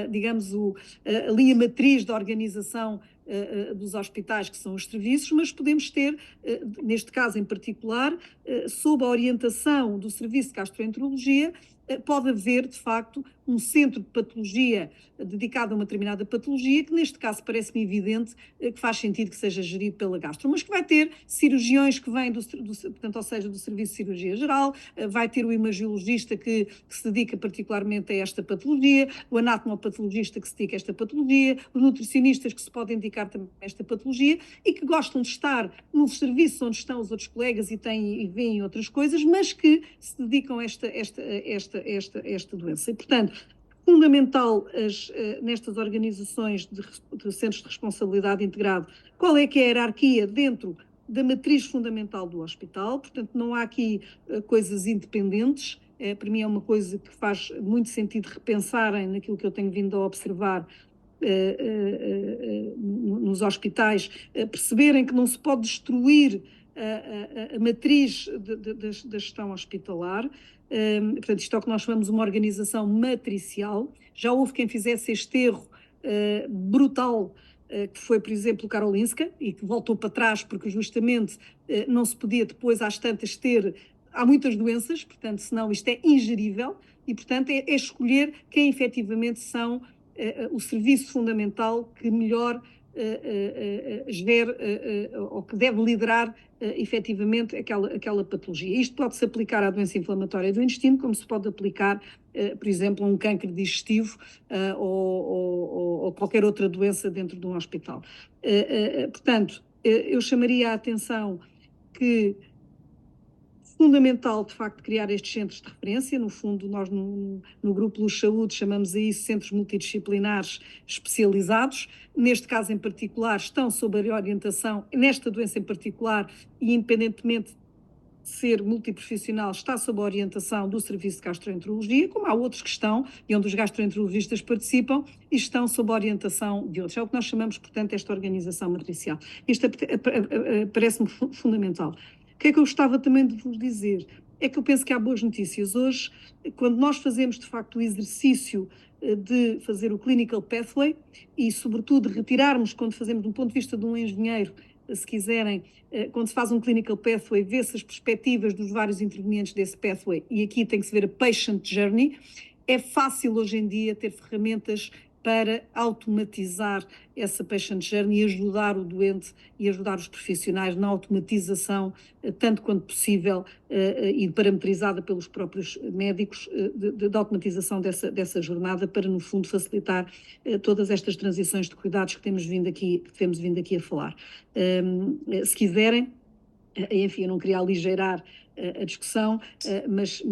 digamos, ali a matriz da organização dos hospitais, que são os serviços, mas podemos ter, neste caso em particular, sob a orientação do Serviço de Gastroenterologia, pode haver, de facto, um centro de patologia dedicado a uma determinada patologia, que neste caso parece-me evidente que faz sentido que seja gerido pela gastro, mas que vai ter cirurgiões que vêm portanto, ou seja, do Serviço de Cirurgia Geral, vai ter o imagiologista que se dedica particularmente a esta patologia, o anatomopatologista que se dedica a esta patologia, os nutricionistas que se podem dedicar também a esta patologia e que gostam de estar no serviço onde estão os outros colegas e veem outras coisas, mas que se dedicam a esta doença. E, portanto, fundamental nestas organizações de centros de responsabilidade integrado, qual é que é a hierarquia dentro da matriz fundamental do hospital, portanto não há aqui coisas independentes, para mim é uma coisa que faz muito sentido repensarem naquilo que eu tenho vindo a observar nos hospitais, perceberem que não se pode destruir a matriz da gestão hospitalar. Portanto, isto é o que nós chamamos uma organização matricial. Já houve quem fizesse este erro brutal, que foi, por exemplo, Karolinska, e que voltou para trás porque justamente não se podia depois às tantas há muitas doenças, portanto, senão isto é ingerível, e portanto é escolher quem efetivamente são o serviço fundamental que melhor gere ou que deve liderar efetivamente aquela patologia. Isto pode-se aplicar à doença inflamatória do intestino, como se pode aplicar, por exemplo, a um cancro digestivo ou qualquer outra doença dentro de um hospital. Portanto, eu chamaria a atenção que fundamental, de facto, criar estes centros de referência. No fundo, nós no Grupo Luz Saúde chamamos a isso centros multidisciplinares especializados. Neste caso em particular, estão sob a orientação, nesta doença em particular, e independentemente de ser multiprofissional, está sob a orientação do Serviço de Gastroenterologia, como há outros que estão, e onde os gastroenterologistas participam, e estão sob a orientação de outros. É o que nós chamamos, portanto, esta organização matricial. Isto parece-me fundamental. O que é que eu gostava também de vos dizer? É que eu penso que há boas notícias. Hoje, quando nós fazemos, de facto, o exercício de fazer o Clinical Pathway e, sobretudo, retirarmos, quando fazemos, do ponto de vista de um engenheiro, se quiserem, quando se faz um Clinical Pathway, vê-se as perspectivas dos vários intervenientes desse pathway, e aqui tem que se ver a Patient Journey. É fácil hoje em dia ter ferramentas para automatizar essa patient journey e ajudar o doente e ajudar os profissionais na automatização, tanto quanto possível, e parametrizada pelos próprios médicos, da automatização dessa jornada para, no fundo, facilitar todas estas transições de cuidados que temos vindo aqui a falar. Se quiserem, enfim, eu não queria aligeirar a discussão, mas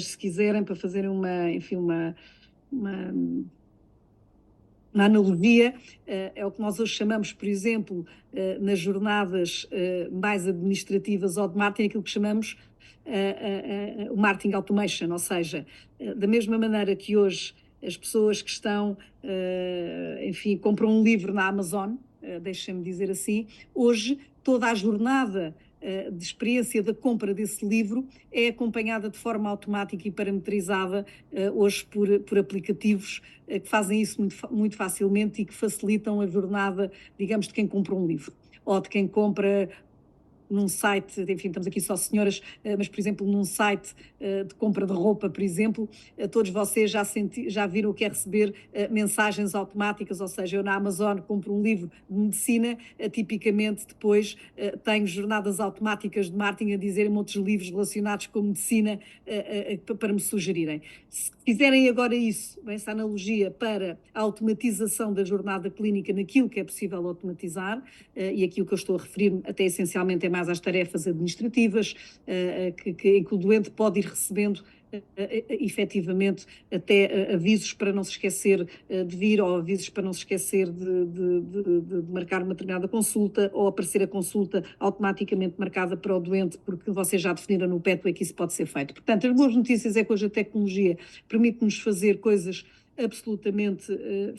se quiserem, para fazerem uma analogia, é o que nós hoje chamamos, por exemplo, nas jornadas mais administrativas ou de marketing, aquilo que chamamos o marketing automation, ou seja, da mesma maneira que hoje as pessoas que estão, compram um livro na Amazon, deixem-me dizer assim, hoje toda a jornada de experiência da compra desse livro é acompanhada de forma automática e parametrizada hoje por aplicativos que fazem isso muito facilmente e que facilitam a jornada, digamos, de quem compra um livro ou de quem compra num site, enfim, estamos aqui só senhoras, mas, por exemplo, num site de compra de roupa, por exemplo, todos vocês já viram o que é receber mensagens automáticas, ou seja, eu na Amazon compro um livro de medicina, tipicamente depois tenho jornadas automáticas de marketing a dizerem-me outros livros relacionados com medicina para me sugerirem. Se fizerem agora isso, essa analogia para a automatização da jornada clínica naquilo que é possível automatizar, e aqui o que eu estou a referir até essencialmente é mais às tarefas administrativas, em que o doente pode ir recebendo efetivamente até avisos para não se esquecer de vir, ou avisos para não se esquecer de marcar uma determinada consulta, ou aparecer a consulta automaticamente marcada para o doente, porque vocês já definiram no Pathway que isso pode ser feito. Portanto, as boas notícias é que hoje a tecnologia permite-nos fazer coisas absolutamente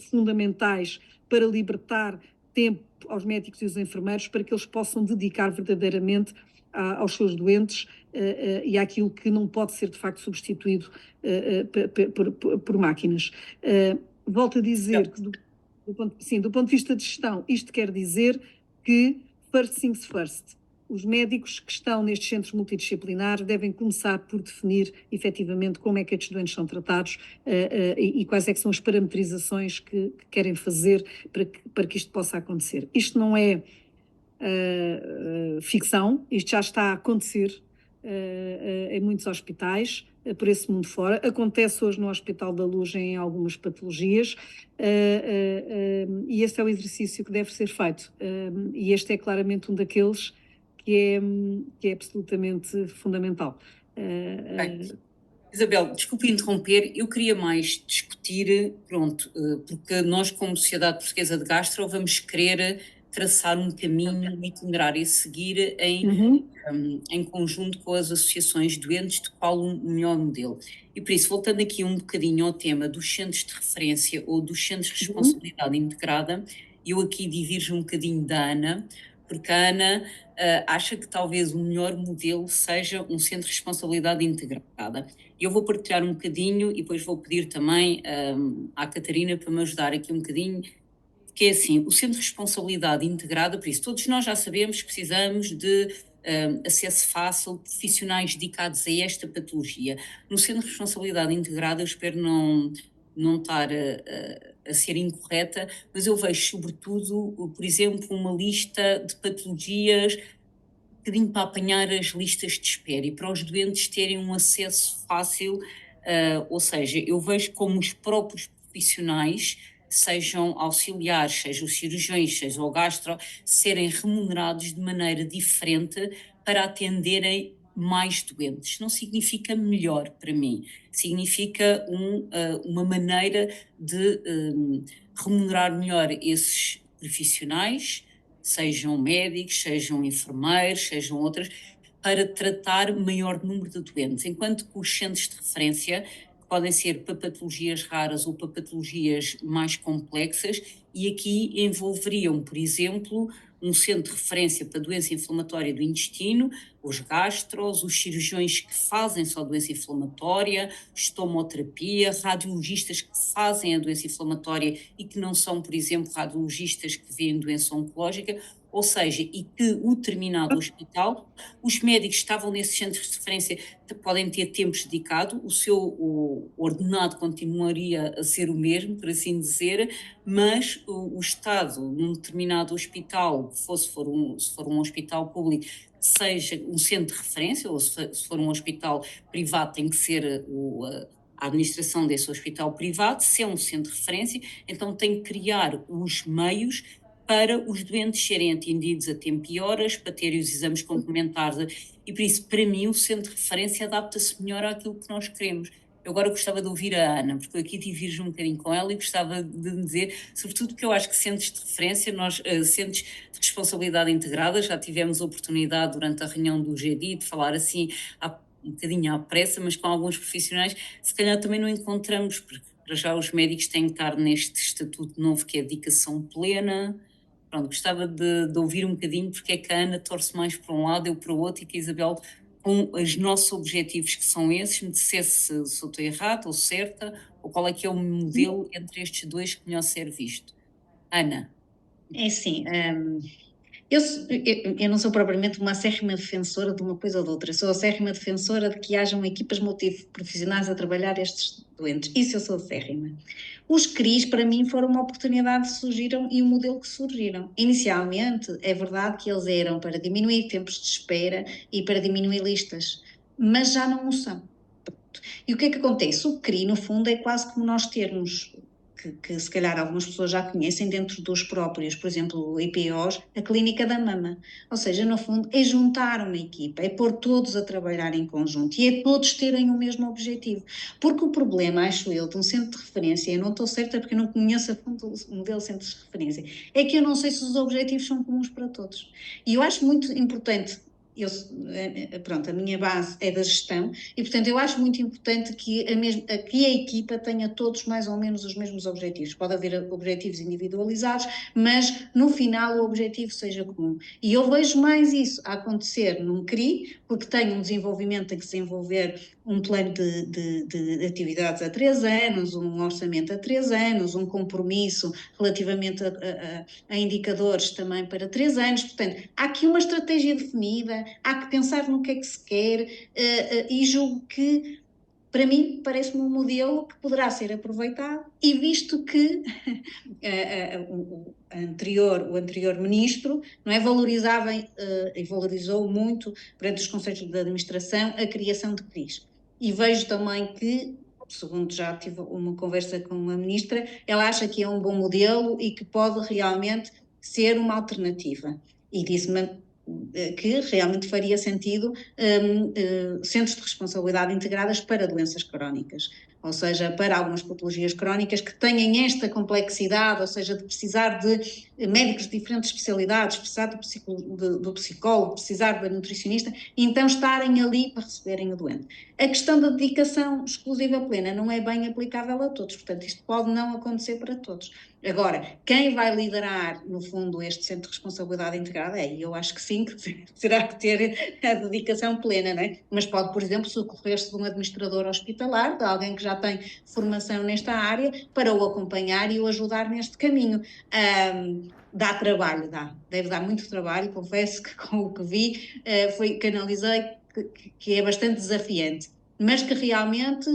fundamentais para libertar tempo aos médicos e aos enfermeiros para que eles possam dedicar verdadeiramente aos seus doentes e àquilo que não pode ser de facto substituído por máquinas. Volto a dizer que do ponto de vista de gestão, isto quer dizer que first things first. Os médicos que estão nestes centros multidisciplinares devem começar por definir efetivamente como é que estes doentes são tratados e quais é que são as parametrizações que querem fazer para que isto possa acontecer. Isto não é ficção, isto já está a acontecer em muitos hospitais, por esse mundo fora. Acontece hoje no Hospital da Luz em algumas patologias e este é o exercício que deve ser feito. E este é claramente um daqueles que é absolutamente fundamental. Isabel, desculpe interromper, eu queria mais discutir, porque nós como Sociedade Portuguesa de Gastro vamos querer traçar um caminho, um itinerário a seguir em conjunto com as associações doentes de qual o melhor modelo. E por isso, voltando aqui um bocadinho ao tema dos centros de referência ou dos centros de responsabilidade integrada, eu aqui divirjo um bocadinho da Ana, porque a Ana acha que talvez o melhor modelo seja um centro de responsabilidade integrada. Eu vou partilhar um bocadinho e depois vou pedir também à Catarina para me ajudar aqui um bocadinho, que é assim, o centro de responsabilidade integrada, por isso todos nós já sabemos que precisamos de acesso fácil, profissionais dedicados a esta patologia. No centro de responsabilidade integrada, eu espero não estar a ser incorreta, mas eu vejo sobretudo, por exemplo, uma lista de patologias um bocadinho para apanhar as listas de espera e para os doentes terem um acesso fácil, ou seja, eu vejo como os próprios profissionais, sejam auxiliares, sejam cirurgiões, sejam o gastro, serem remunerados de maneira diferente para atenderem mais doentes. Não significa melhor para mim, significa uma maneira de remunerar melhor esses profissionais, sejam médicos, sejam enfermeiros, sejam outras, para tratar maior número de doentes, enquanto que os centros de referência, que podem ser para patologias raras ou para patologias mais complexas, e aqui envolveriam, por exemplo, um centro de referência para doença inflamatória do intestino, os gastros, os cirurgiões que fazem só doença inflamatória, estomoterapia, radiologistas que fazem a doença inflamatória e que não são, por exemplo, radiologistas que veem doença oncológica, ou seja, e que o determinado hospital, os médicos que estavam nesses centros de referência podem ter tempos dedicados, o ordenado continuaria a ser o mesmo, por assim dizer, mas o Estado, num determinado hospital, se for um hospital público, seja um centro de referência, ou se for um hospital privado, tem que ser a administração desse hospital privado. Se é um centro de referência, então tem que criar os meios para os doentes serem atendidos a tempo e horas, para terem os exames complementares, e por isso, para mim, o centro de referência adapta-se melhor àquilo que nós queremos. Eu agora gostava de ouvir a Ana, porque eu aqui diverjo um bocadinho com ela e gostava de me dizer, sobretudo porque eu acho que centros de referência, centros de responsabilidade integrada, já tivemos a oportunidade durante a reunião do GDI de falar assim um bocadinho à pressa, mas com alguns profissionais, se calhar também não encontramos, porque para já os médicos têm que estar neste estatuto novo que é a dedicação plena. Pronto, gostava de ouvir um bocadinho porque é que a Ana torce mais para um lado, eu para o outro, e que a Isabel, com os nossos objetivos que são esses, me dissesse se eu estou errada ou certa, ou qual é que é o modelo entre estes dois que melhor ser visto. Ana. É assim, eu não sou propriamente uma acérrima defensora de uma coisa ou de outra, eu sou acérrima defensora de que hajam equipas multiprofissionais a trabalhar estes doentes, isso eu sou acérrima. Os CRIs, para mim, foram uma oportunidade que surgiram e o modelo que surgiram. Inicialmente, é verdade que eles eram para diminuir tempos de espera e para diminuir listas, mas já não o são. E o que é que acontece? O CRI, no fundo, é quase como nós termos, que se calhar algumas pessoas já conhecem dentro dos próprios, por exemplo, IPOs, a clínica da mama. Ou seja, no fundo, é juntar uma equipa, é pôr todos a trabalhar em conjunto e é todos terem o mesmo objetivo. Porque o problema, acho eu, de um centro de referência, eu não estou certa porque eu não conheço a fundo o modelo de centros de referência, é que eu não sei se os objetivos são comuns para todos. E eu acho muito importante. Pronto, a minha base é da gestão e, portanto, eu acho muito importante que a equipa tenha todos mais ou menos os mesmos objetivos. Pode haver objetivos individualizados, mas no final o objetivo seja comum. E eu vejo mais isso a acontecer num CRI, porque tem um desenvolvimento, tem que desenvolver um plano de atividades a 3 anos, um orçamento a 3 anos, um compromisso relativamente a indicadores também para 3 anos. Portanto, há aqui uma estratégia definida, há que pensar no que é que se quer e julgo que, para mim, parece-me um modelo que poderá ser aproveitado e visto que o anterior ministro não é, valorizava e valorizou muito perante os conselhos de administração a criação de CRIs. E vejo também que, segundo já tive uma conversa com a ministra, ela acha que é um bom modelo e que pode realmente ser uma alternativa. E disse-me que realmente faria sentido centros de responsabilidade integradas para doenças crónicas, ou seja, para algumas patologias crónicas que tenham esta complexidade, ou seja, de precisar de médicos de diferentes especialidades, precisar do psicólogo, precisar da nutricionista, e então estarem ali para receberem o doente. A questão da dedicação exclusiva plena não é bem aplicável a todos, portanto, isto pode não acontecer para todos. Agora, quem vai liderar, no fundo, este centro de responsabilidade integrada e eu acho que sim, que terá que ter a dedicação plena, não é? Mas pode, por exemplo, socorrer-se de um administrador hospitalar, de alguém que já tem formação nesta área, para o acompanhar e o ajudar neste caminho. Dá trabalho, deve dar muito trabalho, confesso que com o que vi, canalizei que é bastante desafiante, mas que realmente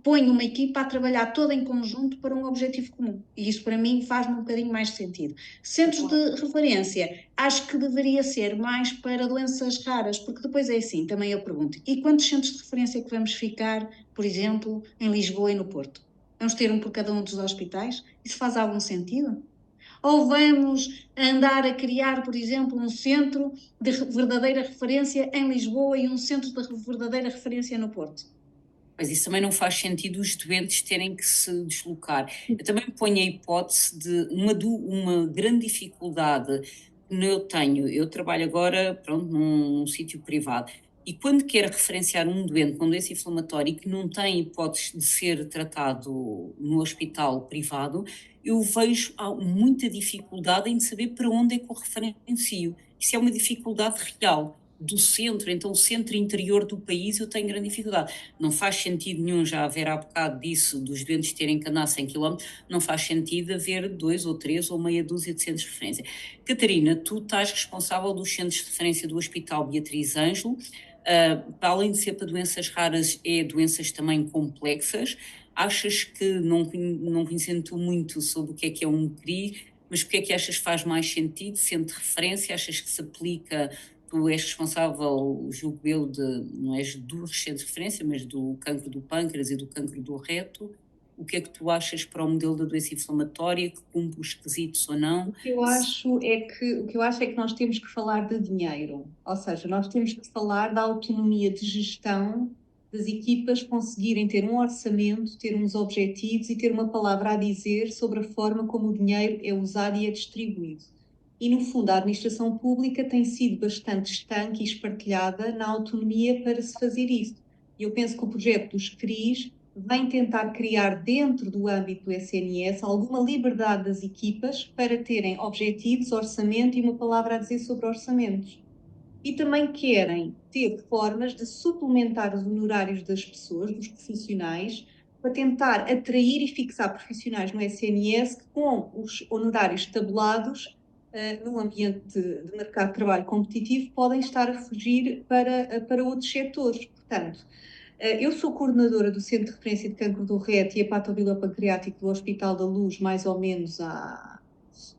põe uma equipa a trabalhar toda em conjunto para um objetivo comum. E isso para mim faz-me um bocadinho mais sentido. Centros de referência, acho que deveria ser mais para doenças raras, porque depois é assim, também eu pergunto, e quantos centros de referência que vamos ficar, por exemplo, em Lisboa e no Porto? Vamos ter um por cada um dos hospitais? Isso faz algum sentido? Ou vamos andar a criar, por exemplo, um centro de verdadeira referência em Lisboa e um centro de verdadeira referência no Porto? Mas isso também não faz sentido os doentes terem que se deslocar. Eu também ponho a hipótese de uma grande dificuldade que eu trabalho agora, pronto, num sítio privado, e quando quero referenciar um doente com doença inflamatória e que não tem hipótese de ser tratado no hospital privado, eu vejo muita dificuldade em saber para onde é que eu referencio. Isso é uma dificuldade real do centro, então o centro interior do país eu tenho grande dificuldade. Não faz sentido nenhum, já haver há bocado disso, dos doentes terem que andar 100 km, não faz sentido haver 2 ou 3 ou meia dúzia de centros de referência. Catarina, tu estás responsável dos centros de referência do Hospital Beatriz Ângelo, para além de ser para doenças raras, é doenças também complexas. Achas que, não conhecendo muito sobre o que é um CRI, mas porque é que achas que faz mais sentido, sendo de referência, achas que se aplica? Tu és responsável, julgo eu, não és dos centros de referência, mas do cancro do pâncreas e do cancro do reto. O que é que tu achas para o modelo da doença inflamatória, que cumpre os requisitos ou não? O que eu acho é que nós temos que falar de dinheiro, ou seja, nós temos que falar da autonomia de gestão das equipas conseguirem ter um orçamento, ter uns objetivos e ter uma palavra a dizer sobre a forma como o dinheiro é usado e é distribuído. E, no fundo, a administração pública tem sido bastante estanque e espartilhada na autonomia para se fazer isso. E eu penso que o projeto dos CRIs vem tentar criar dentro do âmbito do SNS alguma liberdade das equipas para terem objetivos, orçamento e uma palavra a dizer sobre orçamentos. E também querem ter formas de suplementar os honorários das pessoas, dos profissionais, para tentar atrair e fixar profissionais no SNS que, com os honorários tabulados, num ambiente de mercado de trabalho competitivo, podem estar a fugir para outros setores. Portanto, eu sou coordenadora do Centro de Referência de Cancro do Reto e Hepatobilopancreático do Hospital da Luz mais ou menos há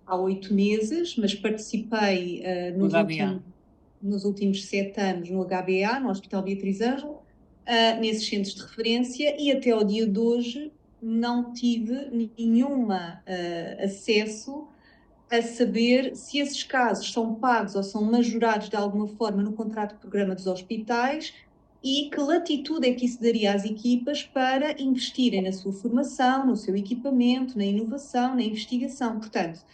8 meses, mas participei nos últimos 7 anos no HBA, no Hospital Beatriz Ângelo, nesses centros de referência, e até ao dia de hoje não tive nenhum acesso a saber se esses casos são pagos ou são majorados de alguma forma no contrato de programa dos hospitais e que latitude é que isso daria às equipas para investirem na sua formação, no seu equipamento, na inovação, na investigação. Portanto,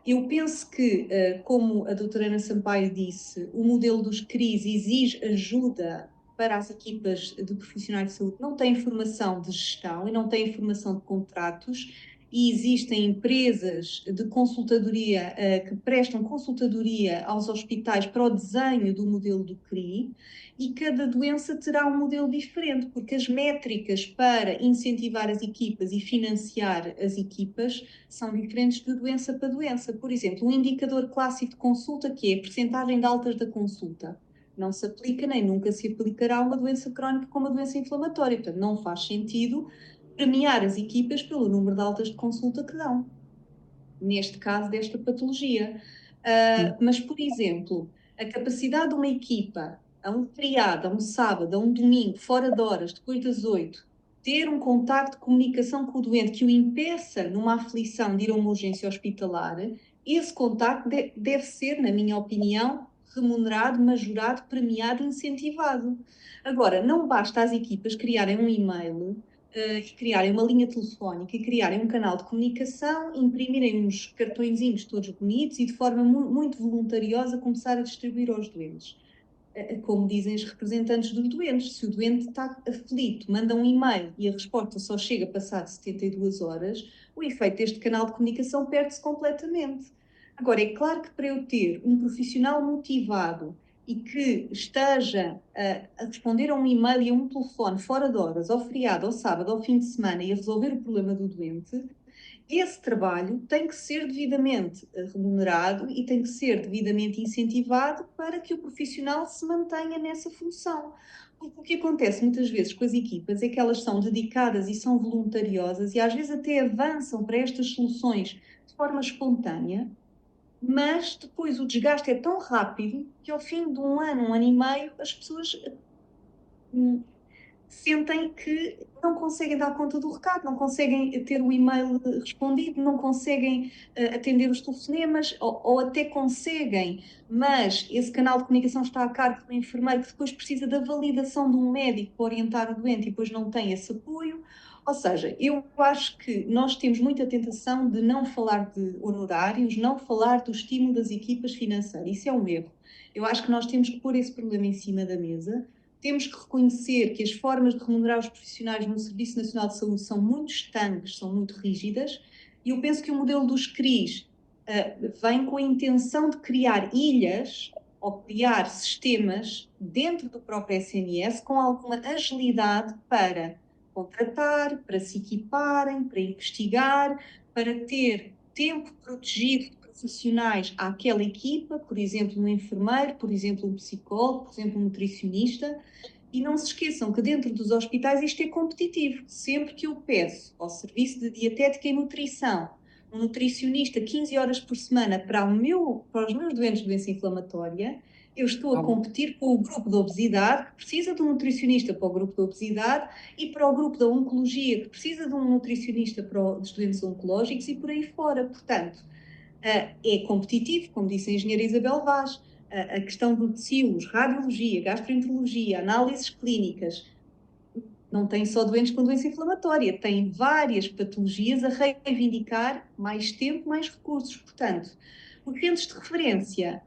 eu penso que, como a doutora Ana Sampaio disse, o modelo dos CRIs exige ajuda para as equipas de profissionais de saúde que não têm formação de gestão e não têm formação de contratos, e existem empresas de consultadoria que prestam consultadoria aos hospitais para o desenho do modelo do CRI, e cada doença terá um modelo diferente, porque as métricas para incentivar as equipas e financiar as equipas são diferentes de doença para doença. Por exemplo, um indicador clássico de consulta, que é a percentagem de altas da consulta, não se aplica nem nunca se aplicará a uma doença crónica como a doença inflamatória. Portanto, não faz sentido premiar as equipas pelo número de altas de consulta que dão, neste caso desta patologia. Mas, por exemplo, a capacidade de uma equipa, a um feriado, a um sábado, a um domingo, fora de horas, depois das 8, ter um contacto de comunicação com o doente que o impeça numa aflição de ir a uma urgência hospitalar, esse contacto deve ser, na minha opinião, remunerado, majorado, premiado, incentivado. Agora, não basta as equipas criarem um e-mail, criarem uma linha telefónica e criarem um canal de comunicação, imprimirem uns cartõezinhos todos bonitos e de forma muito voluntariosa começar a distribuir aos doentes. Como dizem os representantes dos doentes, se o doente está aflito, manda um e-mail e a resposta só chega passado 72 horas, o efeito deste canal de comunicação perde-se completamente. Agora, é claro que para eu ter um profissional motivado e que esteja a responder a um e-mail e a um telefone fora de horas, ao feriado, ao sábado, ao fim de semana e a resolver o problema do doente, esse trabalho tem que ser devidamente remunerado e tem que ser devidamente incentivado para que o profissional se mantenha nessa função. Porque o que acontece muitas vezes com as equipas é que elas são dedicadas e são voluntariosas e às vezes até avançam para estas soluções de forma espontânea, mas depois o desgaste é tão rápido que ao fim de um ano e meio, as pessoas sentem que não conseguem dar conta do recado, não conseguem ter o e-mail respondido, não conseguem atender os telefonemas, ou até conseguem, mas esse canal de comunicação está a cargo do enfermeiro, que depois precisa da validação de um médico para orientar o doente e depois não tem esse apoio. Ou seja, eu acho que nós temos muita tentação de não falar de honorários, não falar do estímulo das equipas financeiras. Isso é um erro. Eu acho que nós temos que pôr esse problema em cima da mesa. Temos que reconhecer que as formas de remunerar os profissionais no Serviço Nacional de Saúde são muito estanques, são muito rígidas, e eu penso que o modelo dos CRIs vem com a intenção de criar ilhas ou criar sistemas dentro do próprio SNS com alguma agilidade para contratar, para se equiparem, para investigar, para ter tempo protegido de profissionais àquela equipa, por exemplo, um enfermeiro, por exemplo, um psicólogo, por exemplo, um nutricionista. E não se esqueçam que dentro dos hospitais isto é competitivo. Sempre que eu peço ao Serviço de Dietética e Nutrição um nutricionista 15 horas por semana para os meus doentes de doença inflamatória, eu estou a competir com o grupo da obesidade, que precisa de um nutricionista para o grupo da obesidade, e para o grupo da oncologia, que precisa de um nutricionista para os doentes oncológicos, e por aí fora. Portanto, é competitivo, como disse a engenheira Isabel Vaz, a questão do TSIUS, radiologia, gastroenterologia, análises clínicas, não tem só doentes com doença inflamatória, tem várias patologias a reivindicar mais tempo, mais recursos. Portanto, os centros de referência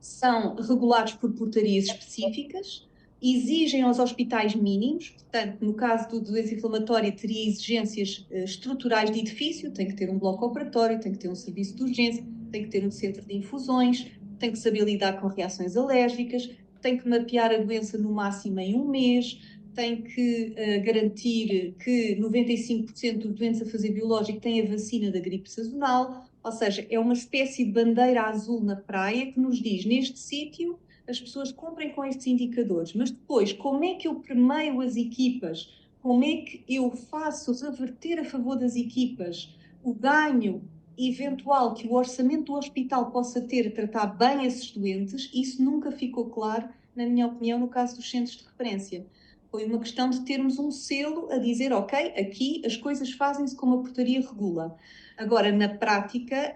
são regulados por portarias específicas, exigem aos hospitais mínimos, portanto, no caso do doença inflamatória, teria exigências estruturais de edifício, tem que ter um bloco operatório, tem que ter um serviço de urgência, tem que ter um centro de infusões, tem que saber lidar com reações alérgicas, tem que mapear a doença no máximo em 1 mês, tem que garantir que 95% dos doentes a fazer biológico têm a vacina da gripe sazonal, ou seja, é uma espécie de bandeira azul na praia que nos diz, neste sítio, as pessoas cumprem com estes indicadores, mas depois, como é que eu permeio as equipas? Como é que eu faço reverter a favor das equipas o ganho eventual que o orçamento do hospital possa ter a tratar bem esses doentes? Isso nunca ficou claro, na minha opinião, no caso dos centros de referência. Foi uma questão de termos um selo a dizer, ok, aqui as coisas fazem-se como a portaria regula. Agora, na prática,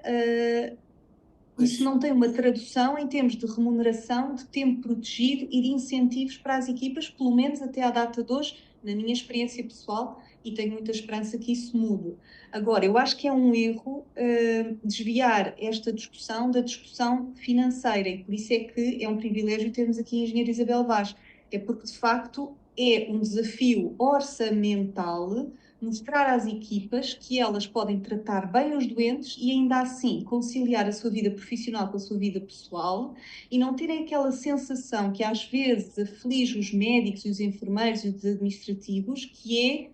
isso não tem uma tradução em termos de remuneração, de tempo protegido e de incentivos para as equipas, pelo menos até à data de hoje, na minha experiência pessoal, e tenho muita esperança que isso mude. Agora, eu acho que é um erro desviar esta discussão da discussão financeira, e por isso é que é um privilégio termos aqui a engenheira Isabel Vaz, é porque, de facto, é um desafio orçamental mostrar às equipas que elas podem tratar bem os doentes e ainda assim conciliar a sua vida profissional com a sua vida pessoal e não terem aquela sensação que às vezes aflige os médicos e os enfermeiros e os administrativos, que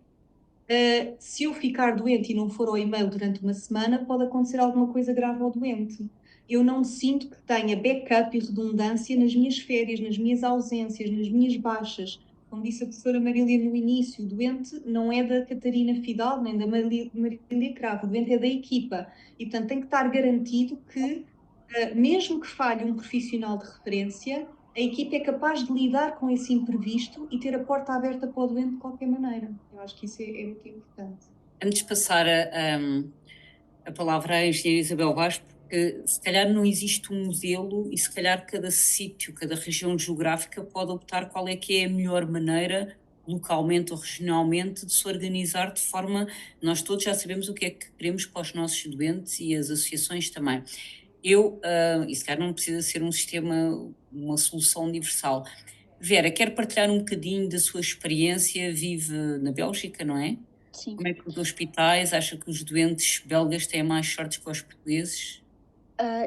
é se eu ficar doente e não for ao e-mail durante uma semana, pode acontecer alguma coisa grave ao doente. Eu não sinto que tenha backup e redundância nas minhas férias, nas minhas ausências, nas minhas baixas. Como disse a professora Marília no início, o doente não é da Catarina Fidalgo, nem da Marília Cravo, o doente é da equipa. E, portanto, tem que estar garantido que, mesmo que falhe um profissional de referência, a equipa é capaz de lidar com esse imprevisto e ter a porta aberta para o doente de qualquer maneira. Eu acho que isso é muito importante. Antes de passar a palavra à engenheira Isabel Vaz, porque se calhar não existe um modelo e se calhar cada sítio, cada região geográfica pode optar qual é que é a melhor maneira, localmente ou regionalmente, de se organizar de forma, nós todos já sabemos o que é que queremos para os nossos doentes e as associações também. E se calhar não precisa ser um sistema, uma solução universal. Vera, quer partilhar um bocadinho da sua experiência? Vive na Bélgica, não é? Sim. Como é que os hospitais, acha que os doentes belgas têm mais sorte que os portugueses?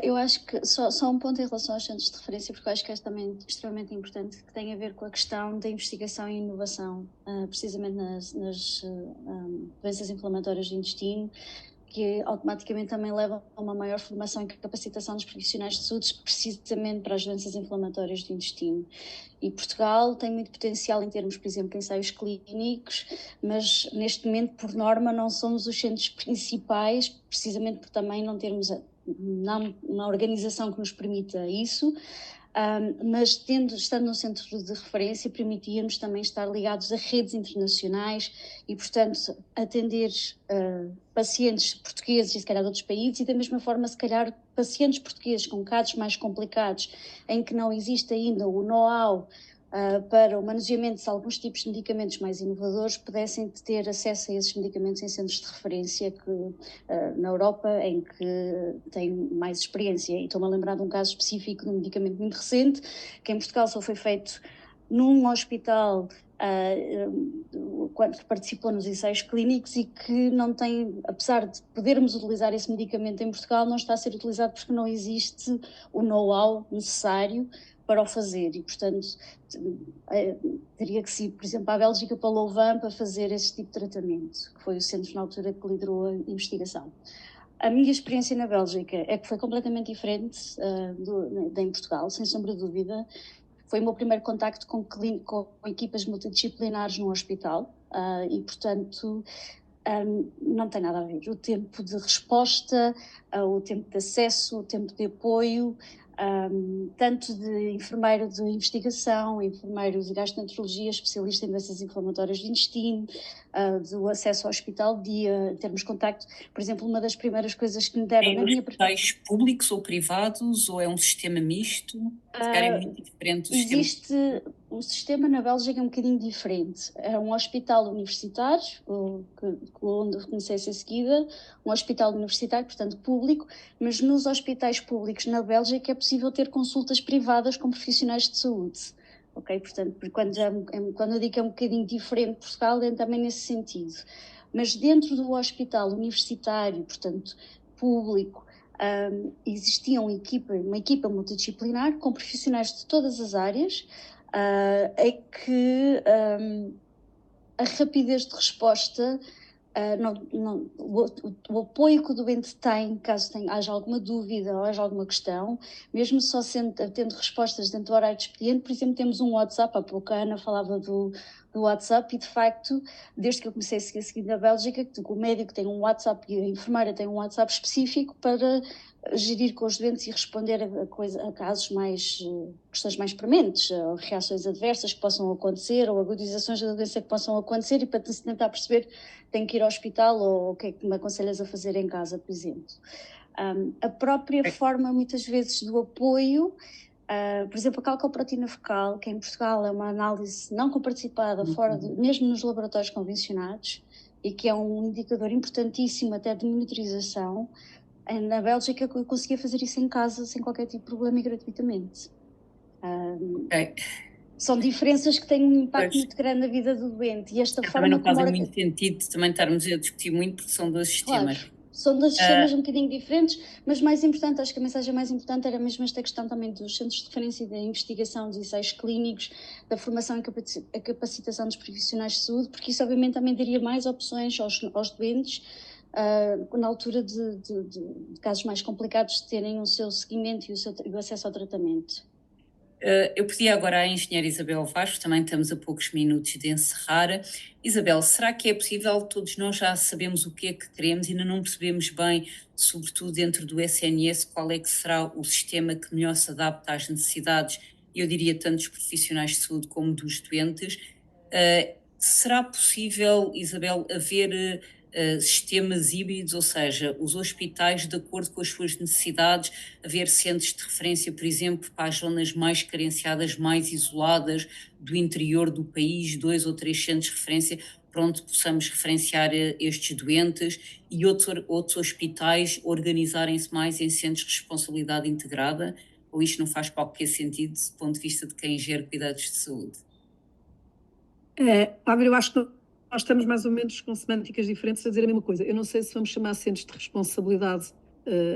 Eu acho que só um ponto em relação aos centros de referência, porque eu acho que é também extremamente importante, que tem a ver com a questão da investigação e inovação, precisamente nas doenças inflamatórias do intestino, que automaticamente também levam a uma maior formação e capacitação dos profissionais de saúde, precisamente para as doenças inflamatórias do intestino. E Portugal tem muito potencial em termos, por exemplo, de ensaios clínicos, mas neste momento, por norma, não somos os centros principais, precisamente por também não termos uma organização que nos permita isso. Mas estando no centro de referência, permitia-nos também estar ligados a redes internacionais e, portanto, atender pacientes portugueses e, se calhar, de outros países, e da mesma forma, se calhar, pacientes portugueses com casos mais complicados, em que não existe ainda o know-how para o manuseamento de alguns tipos de medicamentos mais inovadores, pudessem ter acesso a esses medicamentos em centros de referência na Europa, em que têm mais experiência. E estou-me a lembrar de um caso específico de um medicamento muito recente, que em Portugal só foi feito num hospital quando participou nos ensaios clínicos e que não tem, apesar de podermos utilizar esse medicamento em Portugal, não está a ser utilizado porque não existe o know-how necessário para o fazer e, portanto, teria que ser, por exemplo, a Bélgica para Louvain para fazer esse tipo de tratamento, que foi o centro na altura que liderou a investigação. A minha experiência na Bélgica é que foi completamente diferente da em Portugal, sem sombra de dúvida. Foi o meu primeiro contacto com equipas multidisciplinares no hospital e, portanto, não tem nada a ver. O tempo de resposta, o tempo de acesso, o tempo de apoio, tanto de enfermeiro de investigação, enfermeiro de gastroenterologia, especialista em doenças inflamatórias do intestino, do acesso ao hospital dia, termos contacto. Por exemplo, uma das primeiras coisas que me deram na minha... hospitais públicos ou privados, ou é um sistema misto? Se calhar é muito diferente do sistema. Existe o sistema na Bélgica é um bocadinho diferente. É um hospital universitário, onde comecei a ser seguida, um hospital universitário, portanto público, mas nos hospitais públicos na Bélgica é possível ter consultas privadas com profissionais de saúde. Ok? Portanto, quando eu digo que é um bocadinho diferente de Portugal, é também nesse sentido. Mas dentro do hospital universitário, portanto público, existia uma equipa multidisciplinar com profissionais de todas as áreas, em que a rapidez de resposta, o apoio que o doente tem, caso haja alguma dúvida ou haja alguma questão, mesmo só tendo respostas dentro do horário de expediente. Por exemplo, temos um WhatsApp, há pouco a Ana falava do WhatsApp, e de facto, desde que eu comecei a seguir na Bélgica, que o médico tem um WhatsApp e a enfermeira tem um WhatsApp específico para gerir com os doentes e responder a casos questões mais prementes, reações adversas que possam acontecer ou agudizações da doença que possam acontecer, e para tentar perceber tenho que ir ao hospital ou o que é que me aconselhas a fazer em casa, por exemplo. A própria forma, muitas vezes, do apoio, por exemplo, a calcoproteína fecal, que em Portugal é uma análise não comparticipada, mesmo nos laboratórios convencionados, e que é um indicador importantíssimo até de monitorização. Na Bélgica eu conseguia fazer isso em casa sem qualquer tipo de problema e gratuitamente. São diferenças que têm um impacto muito grande na vida do doente, e esta forma... Também não fazem muito sentido também estarmos a discutir muito, porque são dois sistemas. Claro, são dois sistemas um bocadinho diferentes, mas mais importante, acho que a mensagem mais importante era mesmo esta questão também dos centros de referência da investigação, dos ensaios clínicos, da formação e a capacitação dos profissionais de saúde, porque isso obviamente também daria mais opções aos doentes, na altura de casos mais complicados, de terem o seu seguimento e o acesso ao tratamento. Eu pedi agora à engenheira Isabel Vasco, também estamos a poucos minutos de encerrar. Isabel, será que é possível, todos nós já sabemos o que é que queremos, ainda não percebemos bem, sobretudo dentro do SNS, qual é que será o sistema que melhor se adapta às necessidades, eu diria tanto dos profissionais de saúde como dos doentes. Será possível, Isabel, haver sistemas híbridos, ou seja, os hospitais de acordo com as suas necessidades, haver centros de referência, por exemplo, para as zonas mais carenciadas, mais isoladas do interior do país, 2 ou 3 centros de referência para onde possamos referenciar estes doentes, e outros hospitais organizarem-se mais em centros de responsabilidade integrada, ou isto não faz qualquer sentido do ponto de vista de quem gera cuidados de saúde? Eu acho que nós estamos mais ou menos com semânticas diferentes a dizer a mesma coisa. Eu não sei se vamos chamar centros de responsabilidade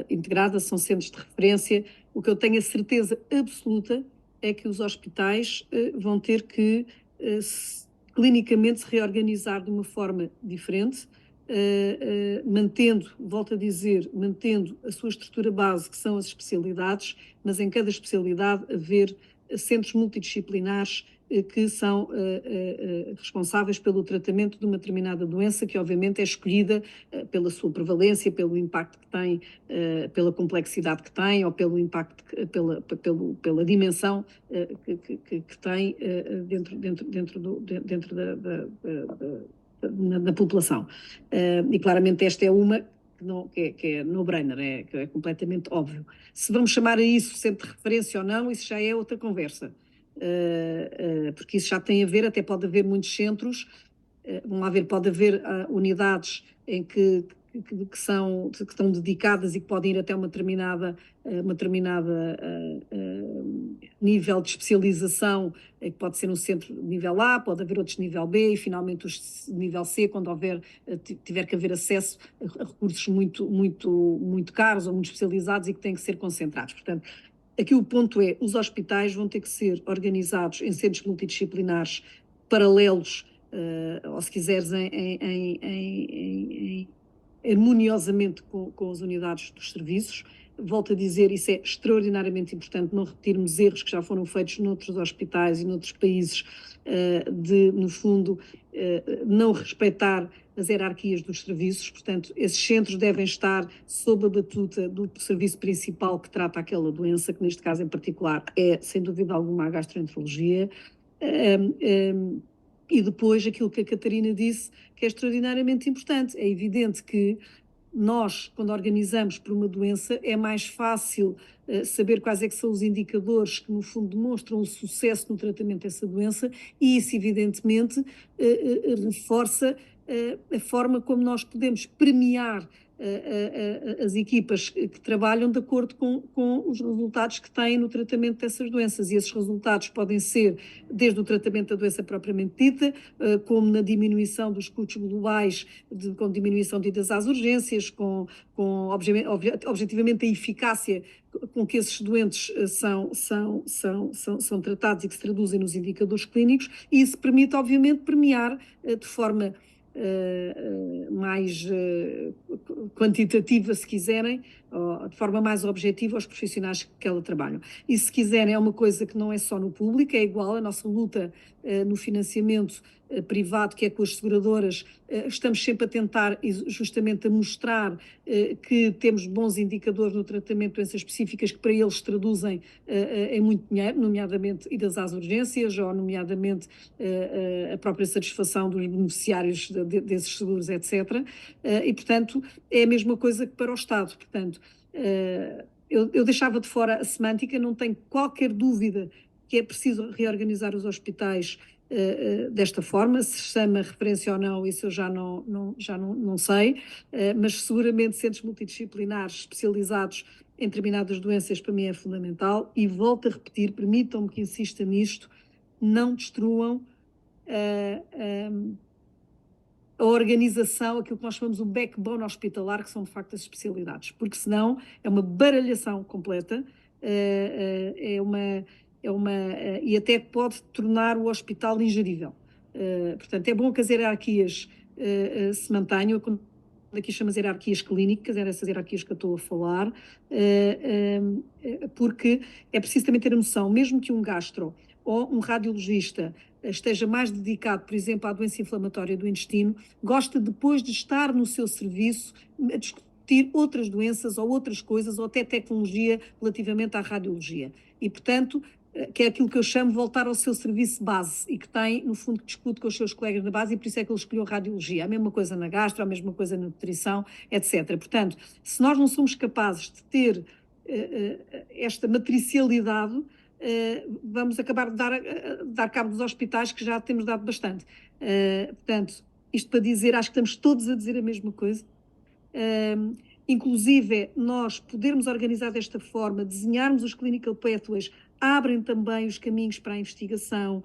integrada, são centros de referência. O que eu tenho a certeza absoluta é que os hospitais vão ter que clinicamente se reorganizar de uma forma diferente, mantendo, volto a dizer, mantendo a sua estrutura base, que são as especialidades, mas em cada especialidade haver centros multidisciplinares que são responsáveis pelo tratamento de uma determinada doença, que obviamente é escolhida pela sua prevalência, pelo impacto que tem, pela complexidade que tem, ou pelo impacto, pela dimensão que tem dentro da população. E claramente esta é uma que é no-brainer, que é completamente óbvio. Se vamos chamar a isso centro de referência ou não, isso já é outra conversa. Porque isso já tem a ver, até pode haver muitos centros, pode haver unidades em que estão dedicadas e que podem ir até uma determinada nível de especialização, que pode ser um centro de nível A, pode haver outros de nível B e finalmente os de nível C, quando tiver que haver acesso a recursos muito caros ou muito especializados e que têm que ser concentrados. Portanto, aqui o ponto é, os hospitais vão ter que ser organizados em centros multidisciplinares paralelos, ou se quiseres, harmoniosamente com as unidades dos serviços, volto a dizer, isso é extraordinariamente importante, não repetirmos erros que já foram feitos noutros hospitais e noutros países, de, no fundo, não respeitar as hierarquias dos serviços. Portanto, esses centros devem estar sob a batuta do serviço principal que trata aquela doença, que neste caso em particular é, sem dúvida alguma, a gastroenterologia. E depois aquilo que a Catarina disse, que é extraordinariamente importante. É evidente que nós, quando organizamos por uma doença, é mais fácil saber quais é que são os indicadores que, no fundo, demonstram o sucesso no tratamento dessa doença, e isso, evidentemente, reforça a forma como nós podemos premiar as equipas que trabalham de acordo com os resultados que têm no tratamento dessas doenças. E esses resultados podem ser desde o tratamento da doença propriamente dita, como na diminuição dos custos globais, com diminuição de idas às urgências, com objetivamente a eficácia com que esses doentes são tratados e que se traduzem nos indicadores clínicos, e isso permite, obviamente, premiar de forma mais quantitativa, se quiserem, ou de forma mais objetiva, aos profissionais que ela trabalham. E, se quiserem, é uma coisa que não é só no público, é igual. A nossa luta no financiamento privado, que é com as seguradoras, estamos sempre a tentar justamente a mostrar que temos bons indicadores no tratamento de doenças específicas, que para eles se traduzem em muito dinheiro, nomeadamente idas às urgências, ou nomeadamente a própria satisfação dos beneficiários desses seguros, etc. E, portanto, é a mesma coisa que para o Estado. Portanto, eu deixava de fora a semântica, não tenho qualquer dúvida que é preciso reorganizar os hospitais desta forma. Se chama referência ou não, isso eu já não sei, mas seguramente centros multidisciplinares especializados em determinadas doenças para mim é fundamental. E volto a repetir, permitam-me que insista nisto, não destruam a organização, aquilo que nós chamamos o backbone hospitalar, que são de facto as especialidades, porque senão é uma baralhação completa, e até pode tornar o hospital ingerível. Portanto, é bom que as hierarquias se mantenham. Quando aqui chamo as hierarquias clínicas, eram essas hierarquias que eu estou a falar, porque é preciso também ter a noção, mesmo que um gastro ou um radiologista esteja mais dedicado, por exemplo, à doença inflamatória do intestino, gosta, depois de estar no seu serviço, a discutir outras doenças ou outras coisas, ou até tecnologia relativamente à radiologia. E, portanto, que é aquilo que eu chamo de voltar ao seu serviço base, e que tem, no fundo, que discute com os seus colegas na base, e por isso é que ele escolheu a radiologia. A mesma coisa na gastro, a mesma coisa na nutrição, etc. Portanto, se nós não somos capazes de ter esta matricialidade, vamos acabar de dar cabo dos hospitais, que já temos dado bastante. Portanto, isto para dizer, acho que estamos todos a dizer a mesma coisa. Inclusive, nós podermos organizar desta forma, desenharmos os clinical pathways, abrem também os caminhos para a investigação,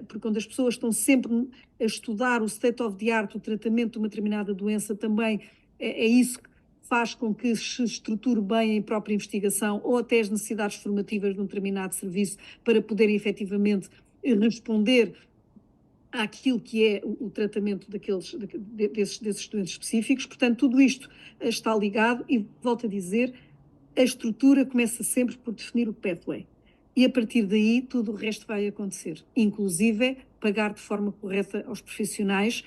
porque quando as pessoas estão sempre a estudar o state of the art, o tratamento de uma determinada doença, também é isso que faz com que se estruture bem a própria investigação, ou até as necessidades formativas de um determinado serviço, para poderem efetivamente responder àquilo que é o tratamento desses doentes específicos. Portanto, tudo isto está ligado, e volto a dizer, a estrutura começa sempre por definir o pathway. E a partir daí tudo o resto vai acontecer, inclusive pagar de forma correta aos profissionais,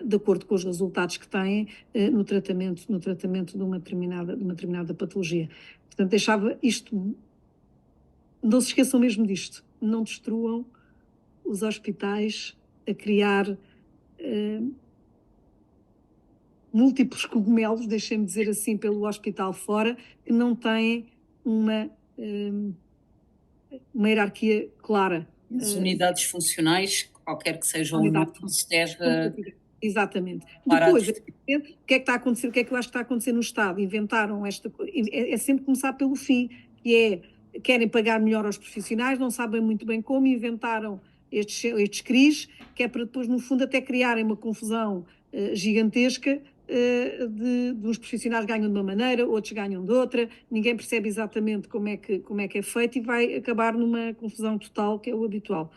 de acordo com os resultados que têm no tratamento de uma determinada patologia. Portanto, deixava isto, não se esqueçam mesmo disto, não destruam os hospitais a criar múltiplos cogumelos, deixem-me dizer assim, pelo hospital fora, que não têm uma hierarquia clara. As unidades funcionais, qualquer que seja o nome, se deve... Exatamente. Depois, o que é que está a acontecer? O que é que eu acho que está a acontecer no Estado? Inventaram esta coisa. É sempre começar pelo fim, que é, querem pagar melhor aos profissionais, não sabem muito bem como, inventaram estes CRIs, que é para depois, no fundo, até criarem uma confusão gigantesca, de uns profissionais ganham de uma maneira, outros ganham de outra, ninguém percebe exatamente como é que é feito, e vai acabar numa confusão total, que é o habitual.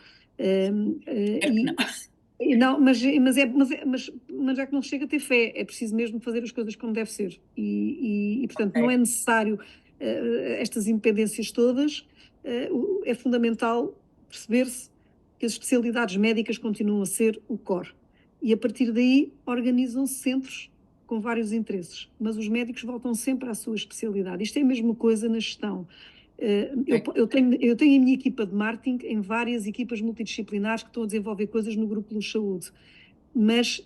Mas já que não chega a ter fé, é preciso mesmo fazer as coisas como deve ser. Portanto, não é necessário estas independências todas, é fundamental perceber-se que as especialidades médicas continuam a ser o core. E a partir daí organizam-se centros com vários interesses, mas os médicos voltam sempre à sua especialidade. Isto é a mesma coisa na gestão. Eu tenho a minha equipa de marketing em várias equipas multidisciplinares que estão a desenvolver coisas no Grupo Luz Saúde, mas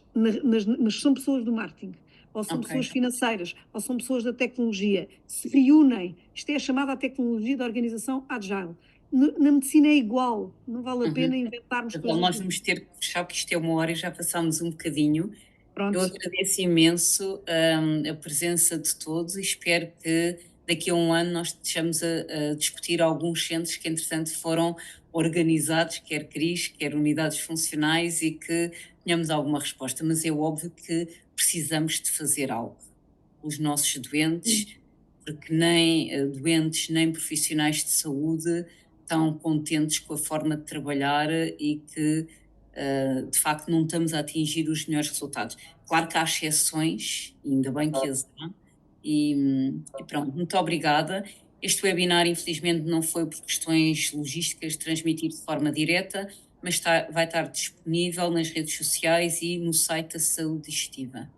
são pessoas do marketing, ou são pessoas financeiras, ou são pessoas da tecnologia, se reúnem. Isto é a chamada tecnologia da organização Agile. Na medicina é igual, não vale a pena inventarmos Então, coisas. nós vamos ter que fechar, porque isto é 1 hora e já passámos um bocadinho. Pronto. Eu agradeço imenso a presença de todos e espero que daqui a 1 ano nós estejamos a discutir alguns centros que, entretanto, foram organizados, quer CRIs, quer unidades funcionais, e que tenhamos alguma resposta. Mas é óbvio que precisamos de fazer algo. Os nossos doentes, porque nem doentes nem profissionais de saúde estão contentes com a forma de trabalhar e que, de facto, não estamos a atingir os melhores resultados. Claro que há exceções, ainda bem que as há, e pronto, muito obrigada. Este webinar, infelizmente, não foi por questões logísticas transmitido de forma direta, mas vai estar disponível nas redes sociais e no site da Saúde Digestiva.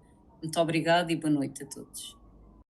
Muito obrigada e boa noite a todos.